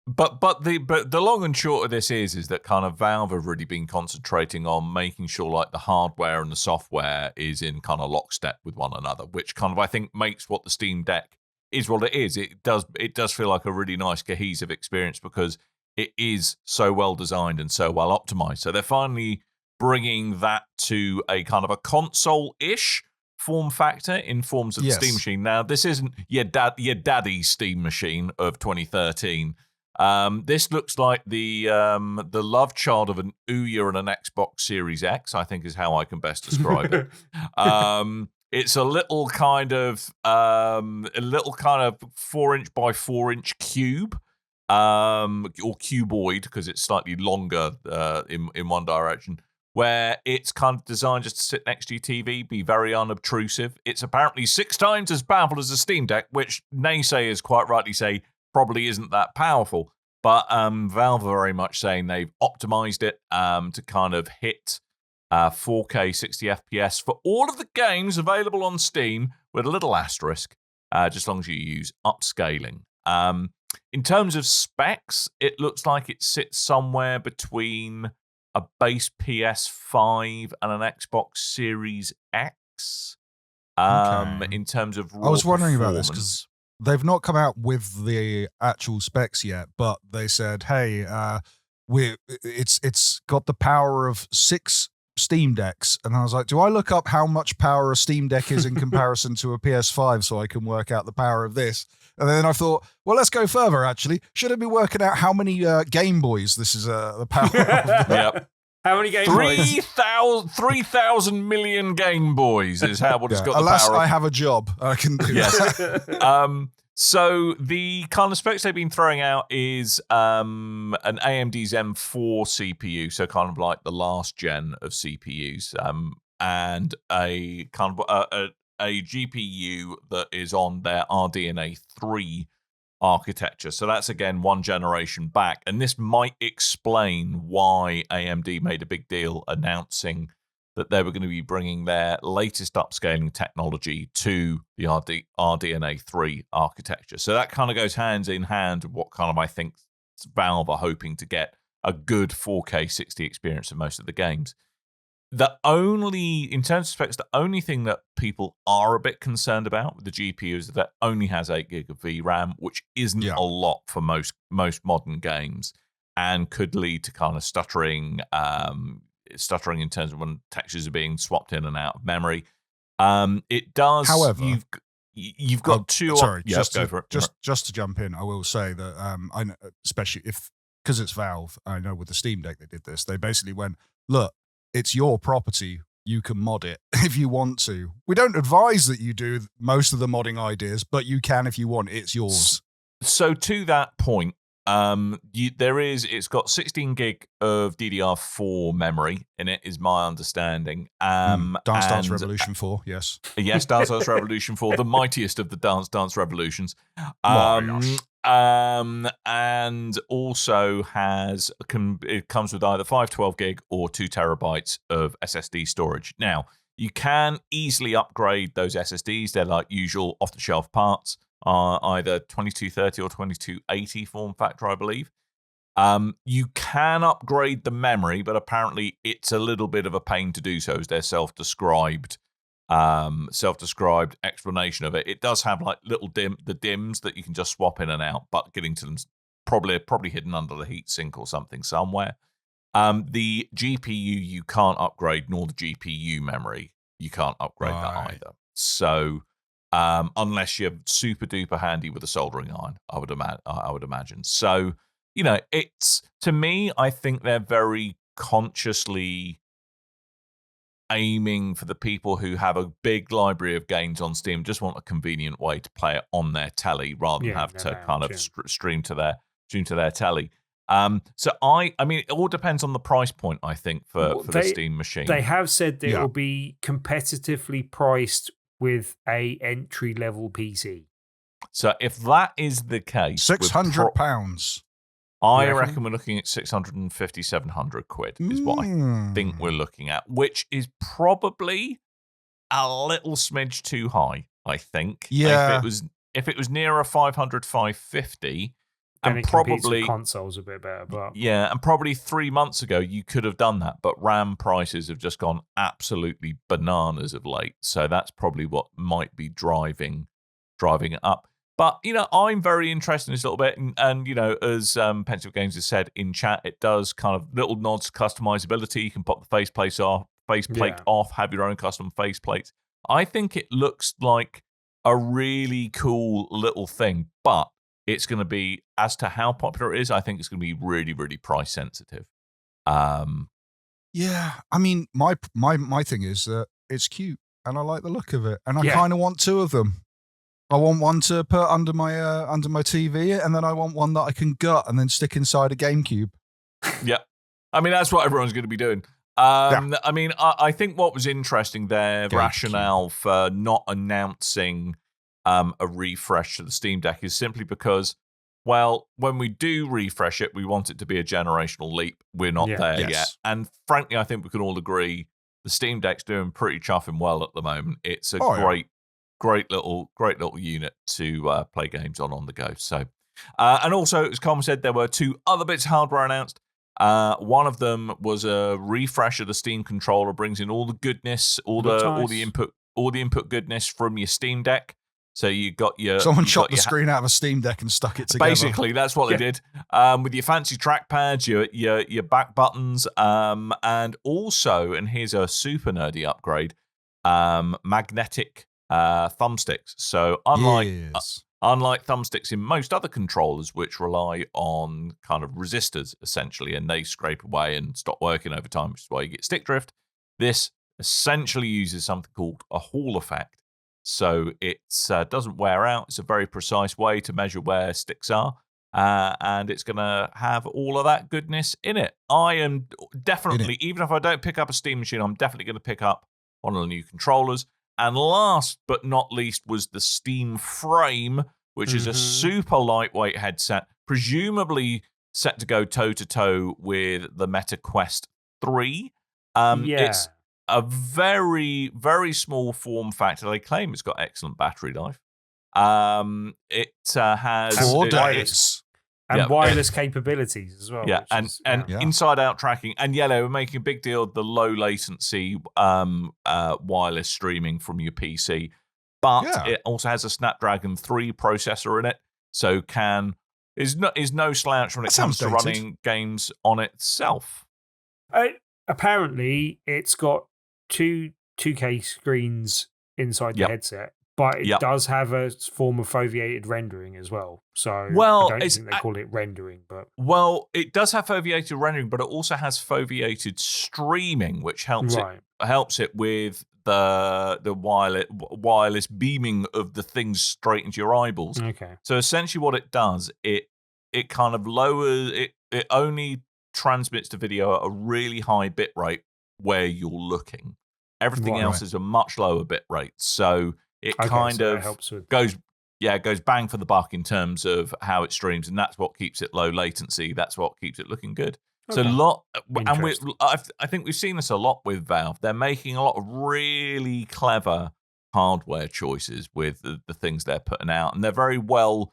But the long and short of this is that kind of Valve have really been concentrating on making sure like the hardware and the software is in kind of lockstep with one another, which kind of I think makes what the Steam Deck is what it is. It does feel like a really nice cohesive experience because it is so well designed and so well optimized. So they're finally bringing that to a kind of a console-ish form factor in forms of the Steam Machine. Now, this isn't your daddy's Steam Machine of 2013. This looks like the love child of an Ouya and an Xbox Series X, I think is how I can best describe it. It's a little kind of 4-inch by 4-inch cube, or cuboid because it's slightly longer in one direction, where it's kind of designed just to sit next to your TV, be very unobtrusive. It's apparently 6 times as powerful as a Steam Deck, which naysayers quite rightly say probably isn't that powerful. But Valve are very much saying they've optimized it to kind of hit 4K 60 FPS for all of the games available on Steam, with a little asterisk, just as long as you use upscaling. In terms of specs, it looks like it sits somewhere between a base PS5 and an Xbox Series X. In terms of raw I was wondering about this because they've not come out with the actual specs yet, but they said, "Hey, it's got the power of 6 Steam Decks," and I was like, "Do I look up how much power a Steam Deck is in comparison to a PS5 so I can work out the power of this?" And then I thought, well, let's go further. Actually, should I be working out how many Game Boys this is the power of? Yep. How many Game Boys? 3,000 million Game Boys is how what it's got. Unless the power I have a job, I can do that. So the kind of specs they've been throwing out is an AMD Zen 4 CPU, so kind of like the last gen of CPUs, and a kind of a GPU that is on their RDNA 3 architecture. So that's, again, one generation back. And this might explain why AMD made a big deal announcing that they were going to be bringing their latest upscaling technology to the RDNA 3 architecture. So that kind of goes hand in hand with what kind of, I think, Valve are hoping to get a good 4K 60 experience of most of the games. In terms of specs, the only thing that people are a bit concerned about with the GPU is that it only has 8 gig of VRAM, which isn't a lot for most modern games, and could lead to kind of stuttering in terms of when textures are being swapped in and out of memory. It does. However, you've got two. Sorry, just to jump in, I will say that I know, especially because it's Valve, I know with the Steam Deck they did this. They basically went, look, it's your property. You can mod it if you want to. We don't advise that you do most of the modding ideas, but you can if you want. It's yours. So to that point, it's got 16 gig of DDR4 memory in it, is my understanding. Dance Revolution 4, yes. Yes, Dance Revolution 4, the mightiest of the Dance Revolutions. And also it comes with either 512 gig or 2 terabytes of SSD storage. Now, you can easily upgrade those SSDs. They're like usual off-the-shelf parts. Either 2230 or 2280 form factor, I believe. You can upgrade the memory, but apparently it's a little bit of a pain to do so, as their self-described explanation of it. It does have like little DIMMs that you can just swap in and out, but getting to them probably hidden under the heatsink or something somewhere. The GPU you can't upgrade, nor the GPU memory you can't upgrade that either. So. Unless you're super duper handy with a soldering iron, I would imagine. So, it's, to me, I think they're very consciously aiming for the people who have a big library of games on Steam, just want a convenient way to play it on their telly rather than have to kind of stream to their telly. So I mean, it all depends on the price point, I think, for the Steam machine. They have said that it will be competitively priced with a entry-level PC. So if that is the case... £600. I reckon we're looking at 650, 700 quid is what I think we're looking at, which is probably a little smidge too high, I think. Yeah. If it was nearer 500, 550... And probably consoles a bit better, but and probably 3 months ago you could have done that, but RAM prices have just gone absolutely bananas of late, so that's probably what might be driving it up. But I'm very interested in this a little bit, and as Pensive Games has said in chat, it does kind of little nods to customizability. You can pop the faceplate off, have your own custom faceplates. I think it looks like a really cool little thing, but it's going to be, as to how popular it is, I think it's going to be really, really price sensitive. Yeah, I mean, my thing is that it's cute and I like the look of it, and I kind of want two of them. I want one to put under my TV, and then I want one that I can gut and then stick inside a GameCube. Yeah, I mean that's what everyone's going to be doing. I mean, I think what was interesting, their rationale for not announcing a refresh to the Steam Deck is simply because, well, when we do refresh it, we want it to be a generational leap. We're not there yet. And frankly, I think we can all agree the Steam Deck's doing pretty chuffing well at the moment. It's a great little unit to play games on the go. So, and also, as Coleman said, there were two other bits of hardware announced. One of them was a refresh of the Steam controller, brings in all the goodness, all the input goodness from your Steam Deck. So you got your someone chopped the screen out of a Steam Deck and stuck it together. Basically, that's what they did. With your fancy trackpads, your back buttons, and also, and here's a super nerdy upgrade, magnetic thumbsticks. So unlike thumbsticks in most other controllers, which rely on kind of resistors essentially, and they scrape away and stop working over time, which is why you get stick drift, this essentially uses something called a Hall effect. So it doesn't wear out. It's a very precise way to measure where sticks are, and it's going to have all of that goodness in it. I am definitely, even if I don't pick up a Steam machine, I'm definitely going to pick up one of the new controllers. And last but not least was the Steam Frame, which is a super lightweight headset, presumably set to go toe-to-toe with the Meta Quest 3. It's a very, very small form factor. They claim it's got excellent battery life. It has 4 days. And wireless capabilities as well. Yeah, and inside-out tracking. And they were making a big deal of the low latency wireless streaming from your PC. But it also has a Snapdragon 3 processor in it, so is no slouch when it comes to running games on itself. Apparently, it's got two 2K screens inside the headset, but it does have a form of foveated rendering as well. So I don't think they call it rendering, but it does have foveated rendering, but it also has foveated streaming, which helps it with the wireless beaming of the things straight into your eyeballs. Okay. So essentially, what it does, it kind of lowers it only transmits the video at a really high bit rate where you're looking. Everything else is a much lower bit rate, so it helps with goes bang for the buck in terms of how it streams, and that's what keeps it low latency. That's what keeps it looking good. Okay. So I think we've seen this a lot with Valve. They're making a lot of really clever hardware choices with the things they're putting out, and they're very well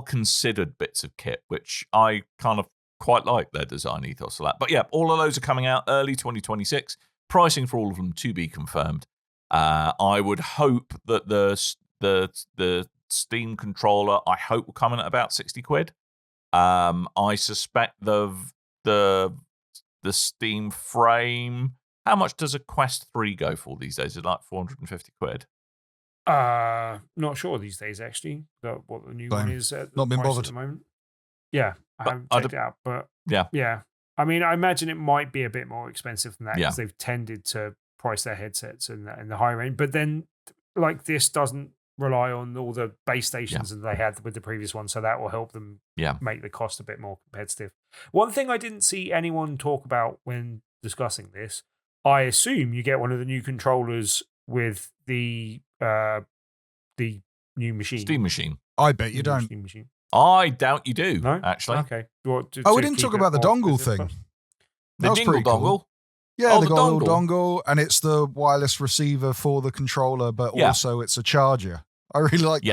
considered bits of kit, which I kind of quite like their design ethos for that. But all of those are coming out early 2026. Pricing for all of them to be confirmed. I would hope that the Steam controller, I hope, will come in at about £60. I suspect the Steam Frame. How much does a Quest 3 go for these days? Is it like £450? Not sure these days actually. What the new one is at not been bothered at the moment. Yeah, I haven't checked it out, but yeah. I mean, I imagine it might be a bit more expensive than that because they've tended to price their headsets in the high range. But then, like, this doesn't rely on all the base stations that they had with the previous one, so that will help them make the cost a bit more competitive. One thing I didn't see anyone talk about when discussing this, I assume you get one of the new controllers with the new machine. Steam machine. I bet you don't. Steam machine. I doubt you do, no? Actually. Okay. We didn't talk about the dongle thing. The dingle dongle? Cool. Yeah, they got a little dongle, and it's the wireless receiver for the controller, but also it's a charger. I really like that.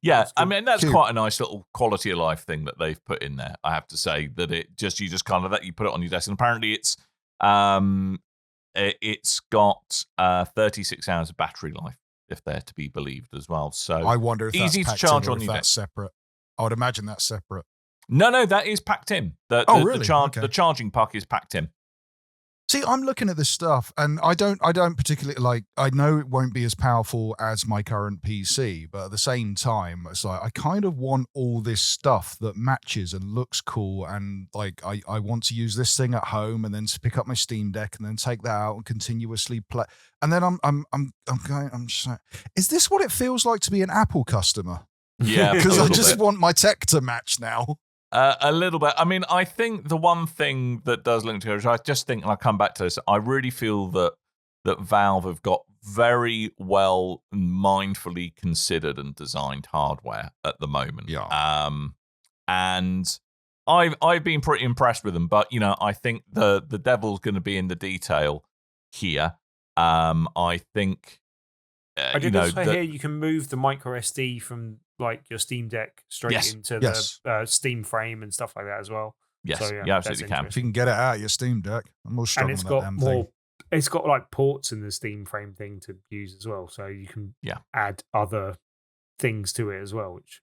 Yes. I mean, that's quite a nice little quality of life thing that they've put in there. I have to say that you just kind of you put it on your desk, and apparently it's got 36 hours of battery life, if they're to be believed as well. So I wonder if easy that's to charge on on your that's separate. I would imagine that's separate. No, that is packed in. Really? The charging puck is packed in. See, I'm looking at this stuff, and I don't particularly like. I know it won't be as powerful as my current PC, but at the same time, it's like I kind of want all this stuff that matches and looks cool, and like I want to use this thing at home, and then to pick up my Steam Deck, and then take that out and continuously play. And then I'm just like, is this what it feels like to be an Apple customer? Yeah, Because I just want my tech to match now. A little bit. I mean, I think the one thing that does link to it, I just think, and I'll come back to this, I really feel that Valve have got very well mindfully considered and designed hardware at the moment. Yeah. And I've been pretty impressed with them, but I think the devil's going to be in the detail here. I think I did also hear you can move the micro SD from like your Steam Deck straight into the Steam frame and stuff like that as well. Yes, so, you absolutely can. If you can get it out of your Steam Deck, I'm more struggling with that damn thing. It's got like ports in the Steam frame thing to use as well, so you can add other things to it as well, which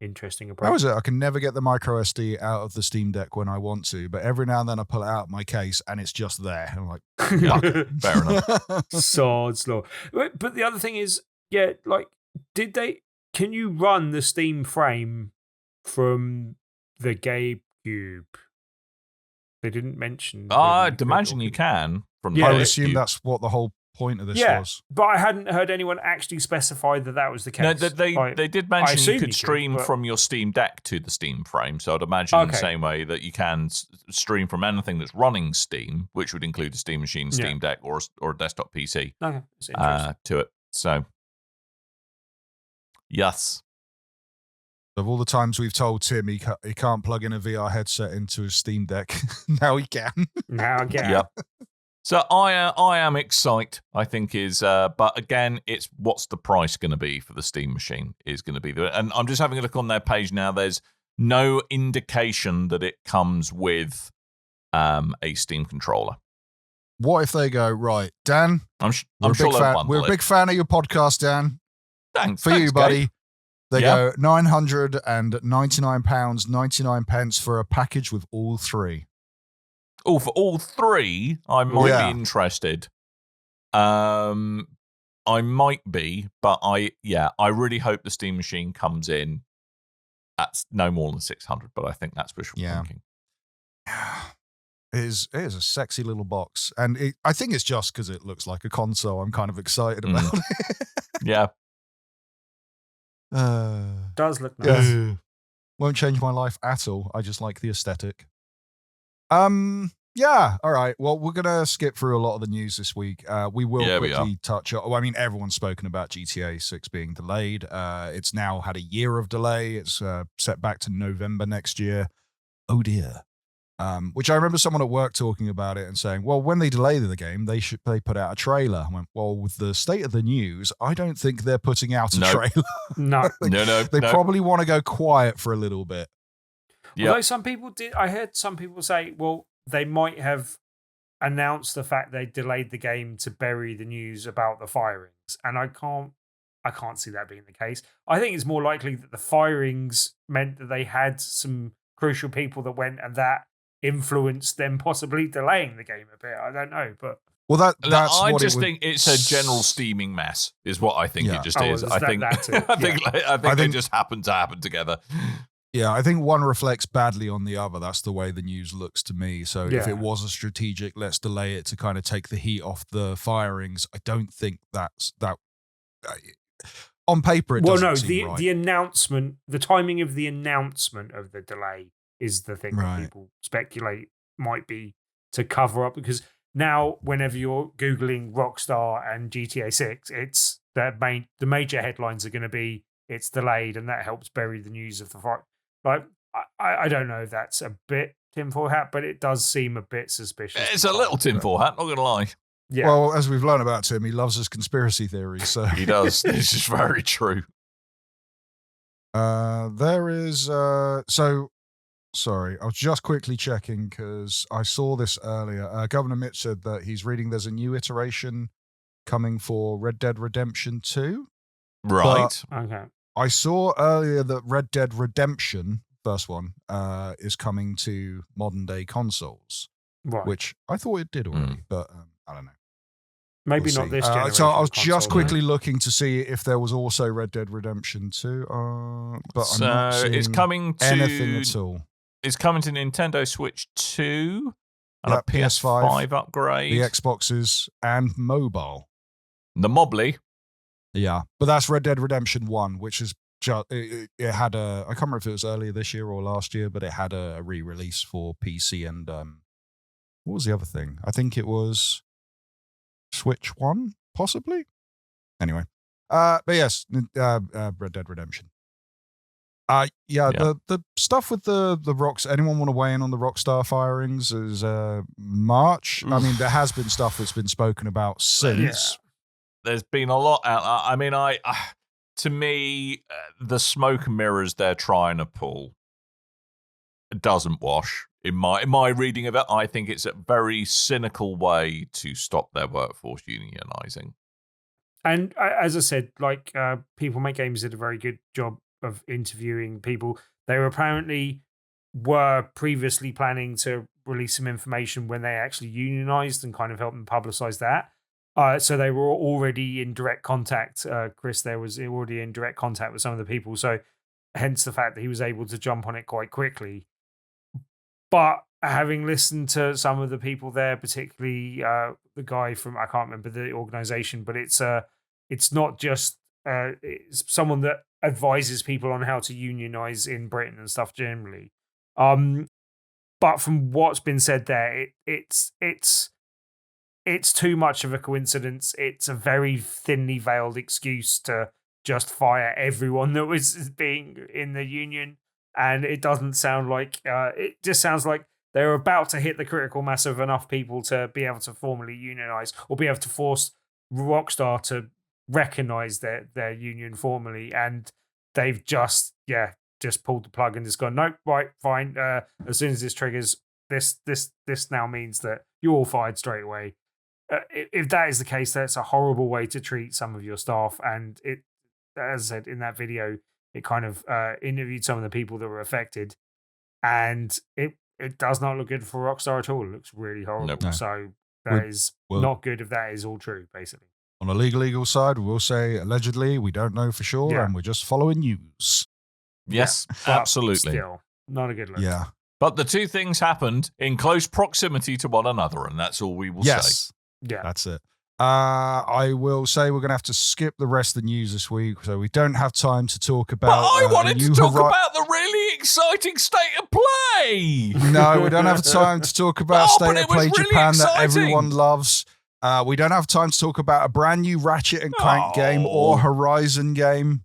interesting approach. How is it? I can never get the micro SD out of the Steam Deck when I want to, but every now and then I pull it out of my case and it's just there. I'm like, fair enough. Sod's law. But the other thing is, like, can you run the Steam frame from the GabeCube? They didn't mention. I'd imagine you can. From I would assume that's what the whole point of this was. But I hadn't heard anyone actually specify that was the case. No, they did mention you could stream from your Steam Deck to the Steam frame. So I'd imagine in the same way that you can stream from anything that's running Steam, which would include a Steam machine, Steam Deck, or a desktop PC to it. So, yes. Of all the times we've told Tim he can't plug in a VR headset into his Steam Deck, now he can. Now I can. Yep. So I am excited, I think but again, it's what's the price going to be for the Steam machine is going to be there. And I'm just having a look on their page now. There's no indication that it comes with a Steam controller. What if they go, right, Dan? I'm sure we're a big fan of your podcast, Dan. Thanks you, buddy. Gabe. They go £999.99 for a package with all three. Oh, for all three, I might be interested. I might be, but I really hope the Steam machine comes in at no more than 600, but I think that's wishful thinking. It is a sexy little box, and I think it's just because it looks like a console. I'm kind of excited about it. Yeah. Does look nice. Won't change my life at all. I just like the aesthetic. Yeah, all right. Well, we're gonna skip through a lot of the news this week. We will quickly touch on. I mean, everyone's spoken about GTA 6 being delayed. It's now had a year of delay. It's set back to November next year. Oh dear. Which I remember someone at work talking about it and saying, well, when they delay the game, they put out a trailer. I went, well, with the state of the news, I don't think they're putting out a trailer. No. They probably want to go quiet for a little bit. Although some people did, I heard some people say, well, they might have announced the fact they delayed the game to bury the news about the firings. And I can't see that being the case. I think it's more likely that the firings meant that they had some crucial people that went and that influenced them possibly delaying the game a bit. I don't know, but that's I what just think it's a general steaming mess is what I think it just is. I think they just happen to happen together. Yeah, I think one reflects badly on the other. That's the way the news looks to me. So if it was a strategic, let's delay it to kind of take the heat off the firings, I don't think that's that. On paper, it doesn't seem right. The announcement, the timing of the announcement of the delay is the thing that people speculate might be to cover up, because now whenever you're Googling Rockstar and GTA 6, it's the major headlines are going to be it's delayed, and that helps bury the news of the fire. Like, I don't know if that's a bit tinfoil hat, but it does seem a bit suspicious. It's a little tinfoil hat, not going to lie. Yeah. Well, as we've learned about Tim, he loves his conspiracy theories. So he does. This is very true. There is... Sorry, I was just quickly checking because I saw this earlier. Governor Mitch said that he's reading there's a new iteration coming for Red Dead Redemption 2. Right. Okay. I saw earlier that Red Dead Redemption, first one, is coming to modern day consoles. Right. which I thought it did already, but I don't know. Maybe We'll not see. this generation. So I was console, just quickly looking to see if there was also Red Dead Redemption 2, but I'm not seeing it's coming to anything at all. It's coming to Nintendo Switch 2 and a PS5 upgrade. The Xboxes and mobile. The Mobley. Yeah, but that's Red Dead Redemption 1, which is just, it had I can't remember if it was earlier this year or last year, but it had a re-release for PC and what was the other thing? I think it was Switch 1, possibly? Anyway. But yes, Red Dead Redemption. The stuff with the rocks. Anyone want to weigh in on the Rockstar firings? Is March? Oof. I mean, there has been stuff that's been spoken about since. Yeah. There's been a lot out. I mean, to me, the smoke and mirrors they're trying to pull doesn't wash. In my reading of it, I think it's a very cynical way to stop their workforce unionizing. And as I said, like People Make Games did a very good job of interviewing people. They were previously planning to release some information when they actually unionized and kind of help them publicize that. So they were already in direct contact. Chris there was already in direct contact with some of the people. So hence the fact that he was able to jump on it quite quickly. But having listened to some of the people there, particularly the guy from, I can't remember the organization, but it's not just it's someone that advises people on how to unionize in Britain and stuff generally. But from what's been said there, it's too much of a coincidence. It's a very thinly veiled excuse to just fire everyone that was being in the union. And it doesn't sound like, it just sounds like they're about to hit the critical mass of enough people to be able to formally unionize or be able to force Rockstar to recognize their union formally. And they've just pulled the plug and just gone, nope, right, fine. As soon as this triggers, this now means that you're all fired straight away. If that is the case, that's a horrible way to treat some of your staff. And it, as I said in that video, it kind of interviewed some of the people that were affected, and it does not look good for Rockstar at all. It looks really horrible. Nope. No. So that is not good if that is all true, basically. On the legal side, we'll say allegedly, we don't know for sure, and we're just following news. Yes, But absolutely. Still, not a good look. Yeah. But the two things happened in close proximity to one another, and that's all we will say. Yeah. That's it. I will say we're going to have to skip the rest of the news this week, so we don't have time to talk about. But I wanted to talk about the really exciting state of play. No, we don't have time to talk about State of Play really Japan exciting. that everyone loves. We don't have time to talk about a brand new Ratchet and Clank game or Horizon game.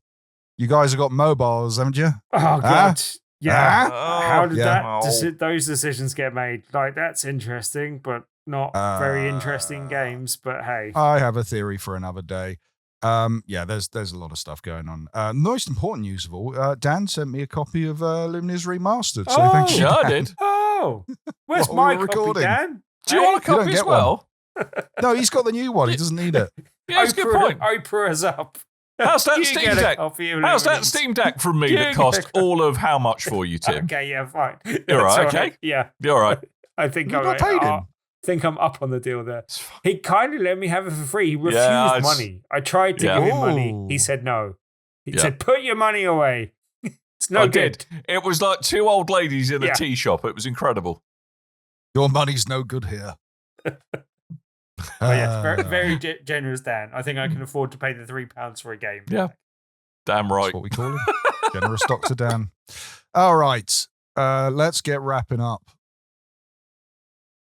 You guys have got mobiles, haven't you? Oh God. Yeah. How did those decisions get made? Like, that's interesting, but not very interesting games. But hey, I have a theory for another day. There's a lot of stuff going on. Most important news of all, Dan sent me a copy of Lumines Remastered. So thank you. Yeah, I did. Oh, where's my copy, Dan? Do you want a copy as well? No, he's got the new one. He doesn't need it. Yeah, that's a good point. Oprah is up. How's that Steam Deck? How's that Steam Deck from me that cost all of how much for you, Tim? Okay, yeah, fine. You're all right, okay? Right. Yeah. You're all right. I think I paid him. think I'm up on the deal there. He kindly let me have it for free. He refused money. I tried to give him money. He said no. He said, put your money away. It's no good. It was like two old ladies in a tea shop. It was incredible. Your money's no good here. Very, very generous, Dan. I think I can afford to pay the £3 for a game. Yeah. Damn right. That's what we call him. Generous Dr. Dan. All right. Let's get wrapping up.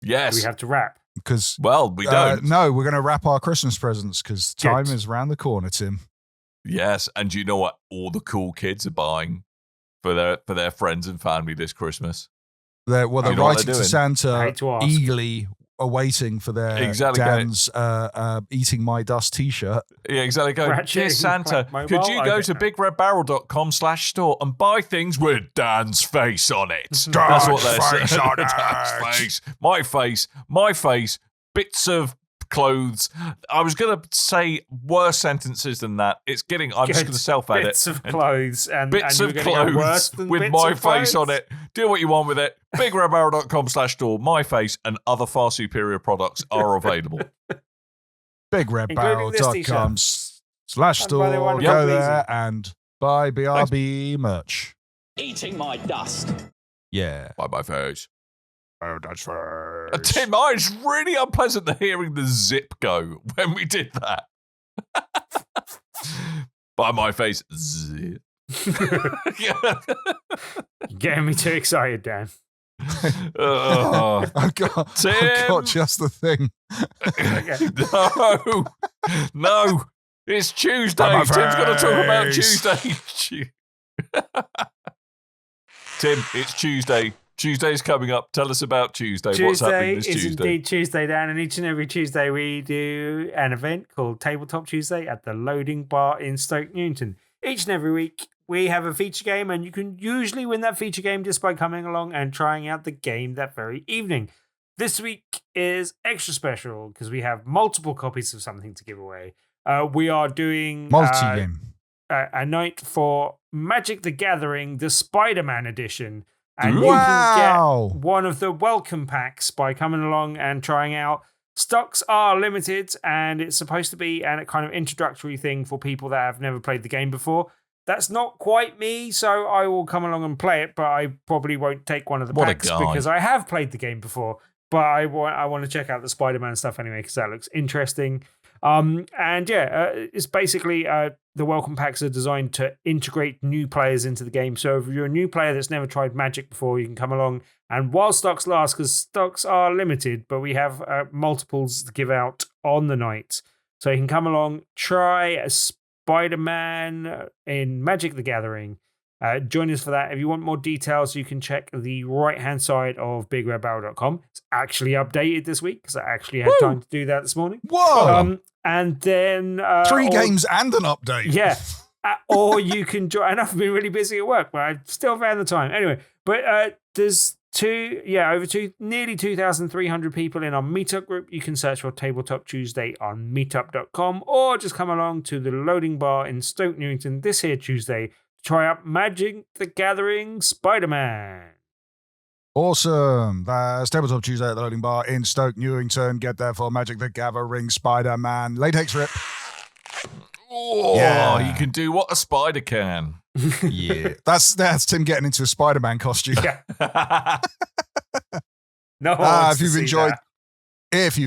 Yes. Do we have to wrap? Because we don't. No, we're going to wrap our Christmas presents because time is around the corner, Tim. Yes, and do you know what all the cool kids are buying for their friends and family this Christmas? They're writing to Santa, eagerly awaiting for their Dan's Eating My Dust t-shirt. Yeah, exactly. Dear Santa, could you go to bigredbarrel.com/store and buy things with Dan's face on it? That's what they're saying. Dan's face. My face, bits of clothes. I was going to say worse sentences than that. It's getting. I'm just going to self-edit. Bits of clothes and bits and of clothes with my face on it. Do what you want with it. BigRedBarrel.com/store. My face and other far superior products are available. BigRedBarrel.com/store. Go there and buy BRB merch. Eating my dust. Yeah. Buy my face. Oh, that's first. Tim, it's really unpleasant to hearing the zip go when we did that. By my face, zip. Getting me too excited, Dan. I've got just the thing. No, it's Tuesday. Tim's got to talk about Tuesday. Tim, it's Tuesday. Tuesday's coming up. Tell us about Tuesday. What's happening this Tuesday? Tuesday is indeed Tuesday, Dan, and each and every Tuesday we do an event called Tabletop Tuesday at the Loading Bar in Stoke, Newington. Each and every week we have a feature game, and you can usually win that feature game just by coming along and trying out the game that very evening. This week is extra special because we have multiple copies of something to give away. We are doing multi-game. A night for Magic the Gathering, the Spider-Man edition. And you Wow. can get one of the welcome packs by coming along and trying out. Stocks are limited, and it's supposed to be a kind of introductory thing for people that have never played the game before. That's not quite me, so I will come along and play it, but I probably won't take one of the packs because I have played the game before. But I want to check out the Spider-Man stuff anyway because that looks interesting. It's basically the welcome packs are designed to integrate new players into the game. So if you're a new player that's never tried Magic before, you can come along. And while stocks last, because stocks are limited, but we have multiples to give out on the night. So you can come along, try a Spider-Man in Magic the Gathering. Join us for that. If you want more details, you can check the right-hand side of BigRedBarrel.com. It's actually updated this week because I actually had time to do that this morning. Whoa! And then... 3 games and an update. Yeah. Or you can join... And I've been really busy at work, but I still found the time. Anyway, but there's nearly 2,300 people in our meetup group. You can search for Tabletop Tuesday on meetup.com or just come along to the Loading Bar in Stoke Newington this here Tuesday to try out Magic the Gathering Spider-Man. Awesome. That's Tabletop Tuesday at the Loading Bar in Stoke Newington. Get there for Magic the Gathering Spider-Man latex rip. Oh, yeah. You can do what a spider can. Yeah. That's Tim getting into a Spider-Man costume. Yeah. No one if you've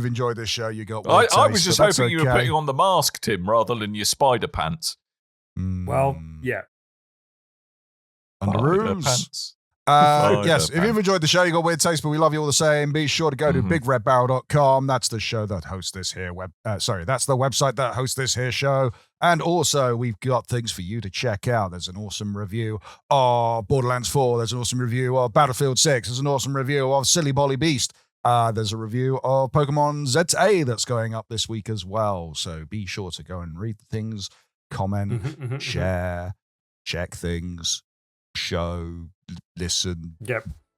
enjoyed this show, you got I was just hoping you were putting on the mask, Tim, rather than your spider pants. Well, yeah. Underoos. Pants. Yes, if you've enjoyed the show, you got weird taste, but we love you all the same. Be sure to go to BigRedBarrel.com. That's the show that hosts this here that's the website that hosts this here show. And also, we've got things for you to check out. There's an awesome review of Borderlands 4. There's an awesome review of Battlefield 6. There's an awesome review of Silly Bolly Beast. There's a review of Pokemon ZA that's going up this week as well. So be sure to go and read things, comment, share, check things, show, listen,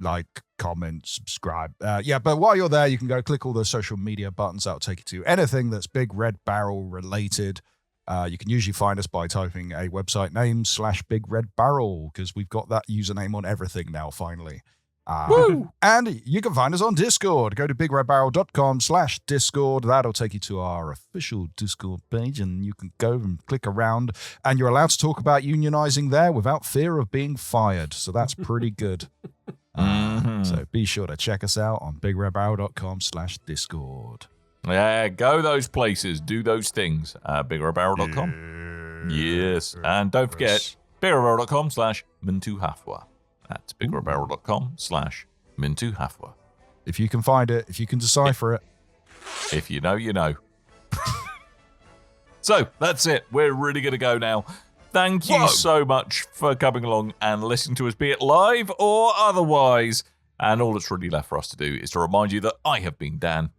like, comment, subscribe. But while you're there, you can go click all the social media buttons. That'll take you to anything that's Big Red Barrel related. You can usually find us by typing a website name /Big Red Barrel because we've got that username on everything now, finally. And you can find us on Discord. Go to bigredbarrel.com/Discord. That'll take you to our official Discord page, and you can go and click around, and you're allowed to talk about unionizing there without fear of being fired. So that's pretty good. So be sure to check us out on bigredbarrel.com/Discord. Yeah, go those places, do those things. bigredbarrel.com. Yes. And don't forget, bigredbarrel.com/Mintu-Hafwa. That's bigredbarrel.com/Mintu-Hafwa. If you can find it, if you can decipher it. If you know, you know. So, that's it. We're really going to go now. Thank you so much for coming along and listening to us, be it live or otherwise. And all that's really left for us to do is to remind you that I have been Dan.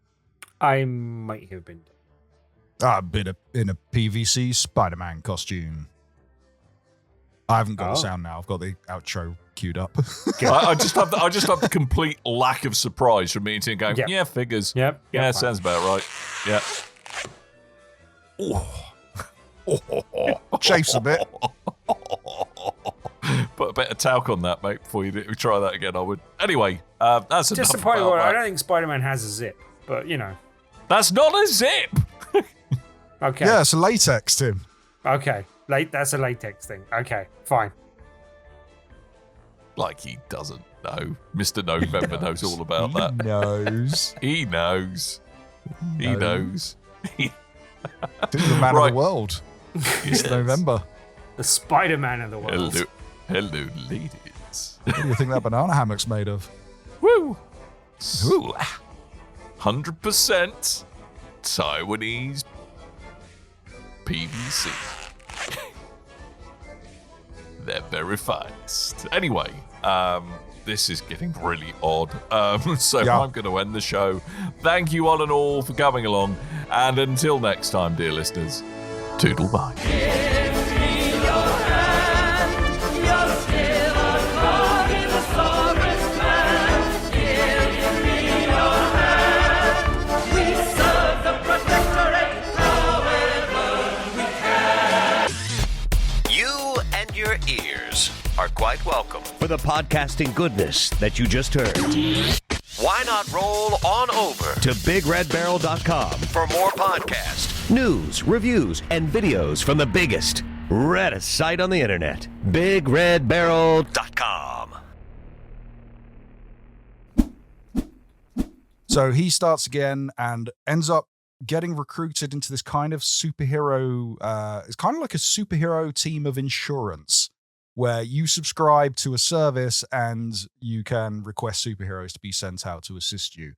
I might have been. I've been in a PVC Spider-Man costume. I haven't got the sound now. I've got the outro queued up. I just have the complete lack of surprise from me and Tim going, yeah, figures. Yep. Yeah, sounds about right. Yeah. Chase a bit. Put a bit of talc on that, mate, before you try that again, I would. Anyway, that's enough Just a point about where I that. don't think Spider-Man has a zip, but you know. That's not a zip! Okay. Yeah, it's a latex, Tim. Okay. That's a latex thing. Okay, fine. Like he doesn't know. Mr. November knows all about that. Knows. He knows. He knows. He's the man Right. of the world. It's Yes. November. The Spider-Man of the world. Hello, ladies. What do you think that banana hammock's made of? Woo! 100% Taiwanese PVC. They're very finest. Anyway, this is getting really odd. So I'm going to end the show. Thank you one and all for coming along. And until next time, dear listeners, toodle bye. You and your ears are quite welcome for the podcasting goodness that you just heard. Why not roll on over to BigRedBarrel.com for more podcasts, news, reviews, and videos from the biggest, reddest site on the internet, BigRedBarrel.com. So he starts again and ends up getting recruited into this kind of superhero. It's kind of like a superhero team of insurance where you subscribe to a service and you can request superheroes to be sent out to assist you.